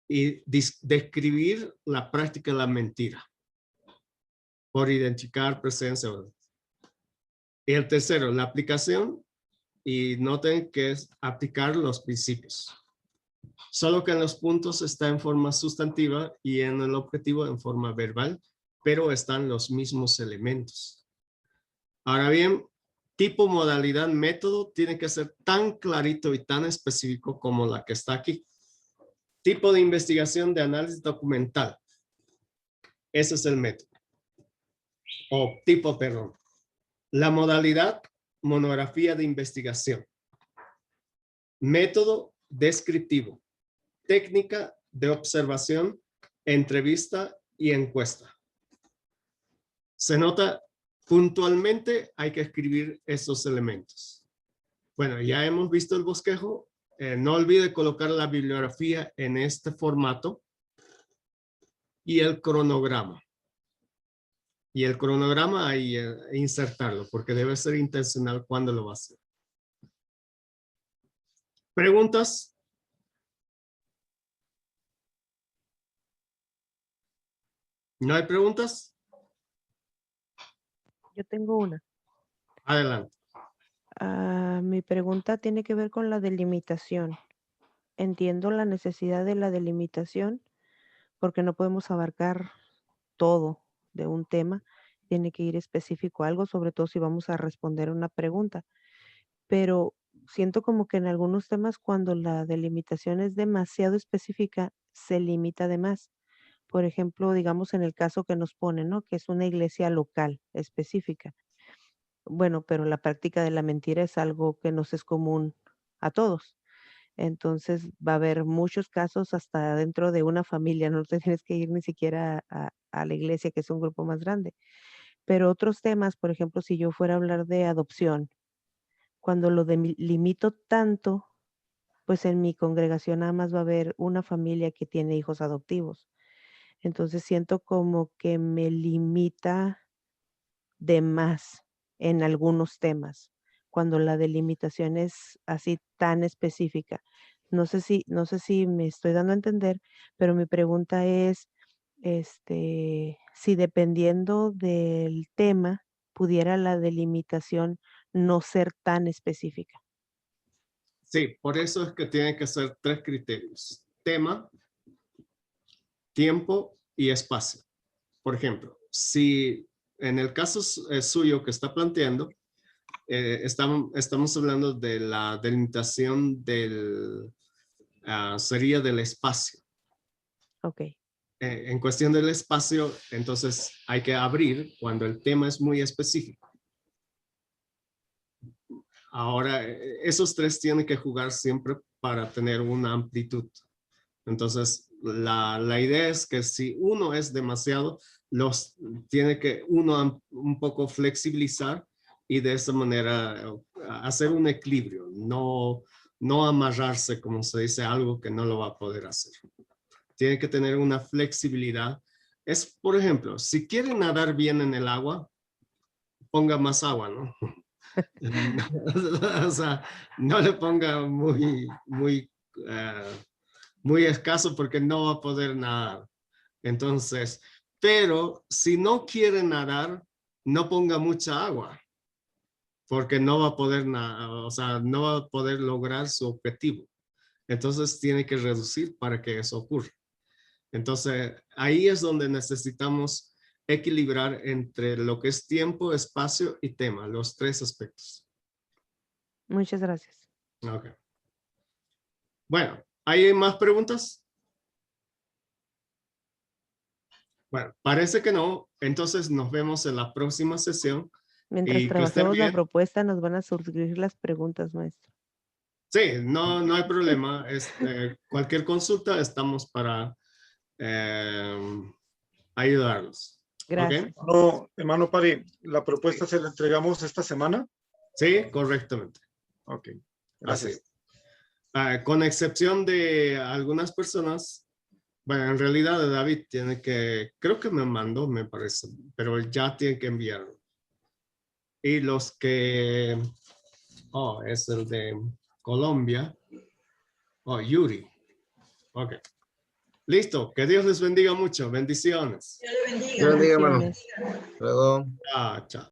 Speaker 1: y describir la práctica de la mentira por identificar presencia. Y el 3, la aplicación, y noten que es aplicar los principios. Solo que en los puntos está en forma sustantiva y en el objetivo en forma verbal, pero están los mismos elementos. Ahora bien, tipo, modalidad, método tiene que ser tan clarito y tan específico como la que está aquí. Tipo de investigación de análisis documental. Ese es el método. O tipo, perdón. La modalidad, monografía de investigación. Método, descriptivo. Técnica de observación, entrevista y encuesta. Se nota puntualmente hay que escribir esos elementos. Bueno, ya hemos visto el bosquejo. No olvide colocar la bibliografía en este formato y el cronograma. Y el cronograma ahí insertarlo porque debe ser intencional cuando lo va a hacer. ¿Preguntas? ¿No hay preguntas?
Speaker 2: Yo tengo una.
Speaker 1: Adelante.
Speaker 2: Mi pregunta tiene que ver con la delimitación. Entiendo la necesidad de la delimitación porque no podemos abarcar todo de un tema. tiene que ir específico a algo, sobre todo si vamos a responder una pregunta. Pero siento como que en algunos temas cuando la delimitación es demasiado específica, se limita de más. Por ejemplo, digamos en el caso que nos ponen, ¿no? Que es una iglesia local específica. Bueno, pero la práctica de la mentira es algo que nos es común a todos. Entonces va a haber muchos casos hasta dentro de una familia, no te tienes que ir ni siquiera a la iglesia, que es un grupo más grande. Pero otros temas, por ejemplo, si yo fuera a hablar de adopción, cuando lo limito tanto, pues en mi congregación nada más va a haber una familia que tiene hijos adoptivos. Entonces siento como que me limita de más en algunos temas, cuando la delimitación es así tan específica. No sé si me estoy dando a entender, pero mi pregunta es, si dependiendo del tema, pudiera la delimitación no ser tan específica.
Speaker 1: Sí, por eso es que tienen que ser 3 criterios. Tema, tiempo y espacio. Por ejemplo, si en el caso suyo que está planteando, estamos hablando de la delimitación sería del espacio.
Speaker 2: Ok,
Speaker 1: En cuestión del espacio, entonces hay que abrir cuando el tema es muy específico. Ahora, esos 3 tienen que jugar siempre para tener una amplitud. Entonces, la idea es que si uno es demasiado, tiene que uno un poco flexibilizar y de esa manera hacer un equilibrio, no amarrarse, como se dice, a algo que no lo va a poder hacer. Tiene que tener una flexibilidad. Es, por ejemplo, si quiere nadar bien en el agua, ponga más agua, ¿no? O sea, no le ponga muy escaso porque no va a poder nadar. Entonces, pero si no quiere nadar, no ponga mucha agua porque no va a poder nadar, o sea, no va a poder lograr su objetivo. Entonces tiene que reducir para que eso ocurra. Entonces, ahí es donde necesitamos equilibrar entre lo que es tiempo, espacio y tema, los 3 aspectos.
Speaker 2: muchas gracias.
Speaker 1: Ok. Bueno, ¿hay más preguntas? Bueno, parece que no. Entonces nos vemos en la próxima sesión.
Speaker 2: Mientras
Speaker 1: Y que estén
Speaker 2: trabajemos la
Speaker 1: bien.
Speaker 2: propuesta, nos van a surgir las preguntas, maestro.
Speaker 1: Sí, no hay problema. Cualquier consulta estamos para ayudarlos.
Speaker 2: Gracias.
Speaker 1: ¿Ok?
Speaker 3: No, hermano Pari, la propuesta se la entregamos esta semana.
Speaker 1: Sí, correctamente.
Speaker 3: Ok,
Speaker 1: Así.
Speaker 3: gracias.
Speaker 1: Con excepción de algunas personas, bueno, en realidad David tiene que, creo que me mandó, me parece, pero ya tiene que enviarlo. Y los que, es el de Colombia. Yuri. Ok. Listo. Que Dios les bendiga mucho. Bendiciones.
Speaker 5: Dios le bendiga.
Speaker 4: Dios bendiga, hermano.
Speaker 2: Bendiciones.
Speaker 4: Luego.
Speaker 1: Chao.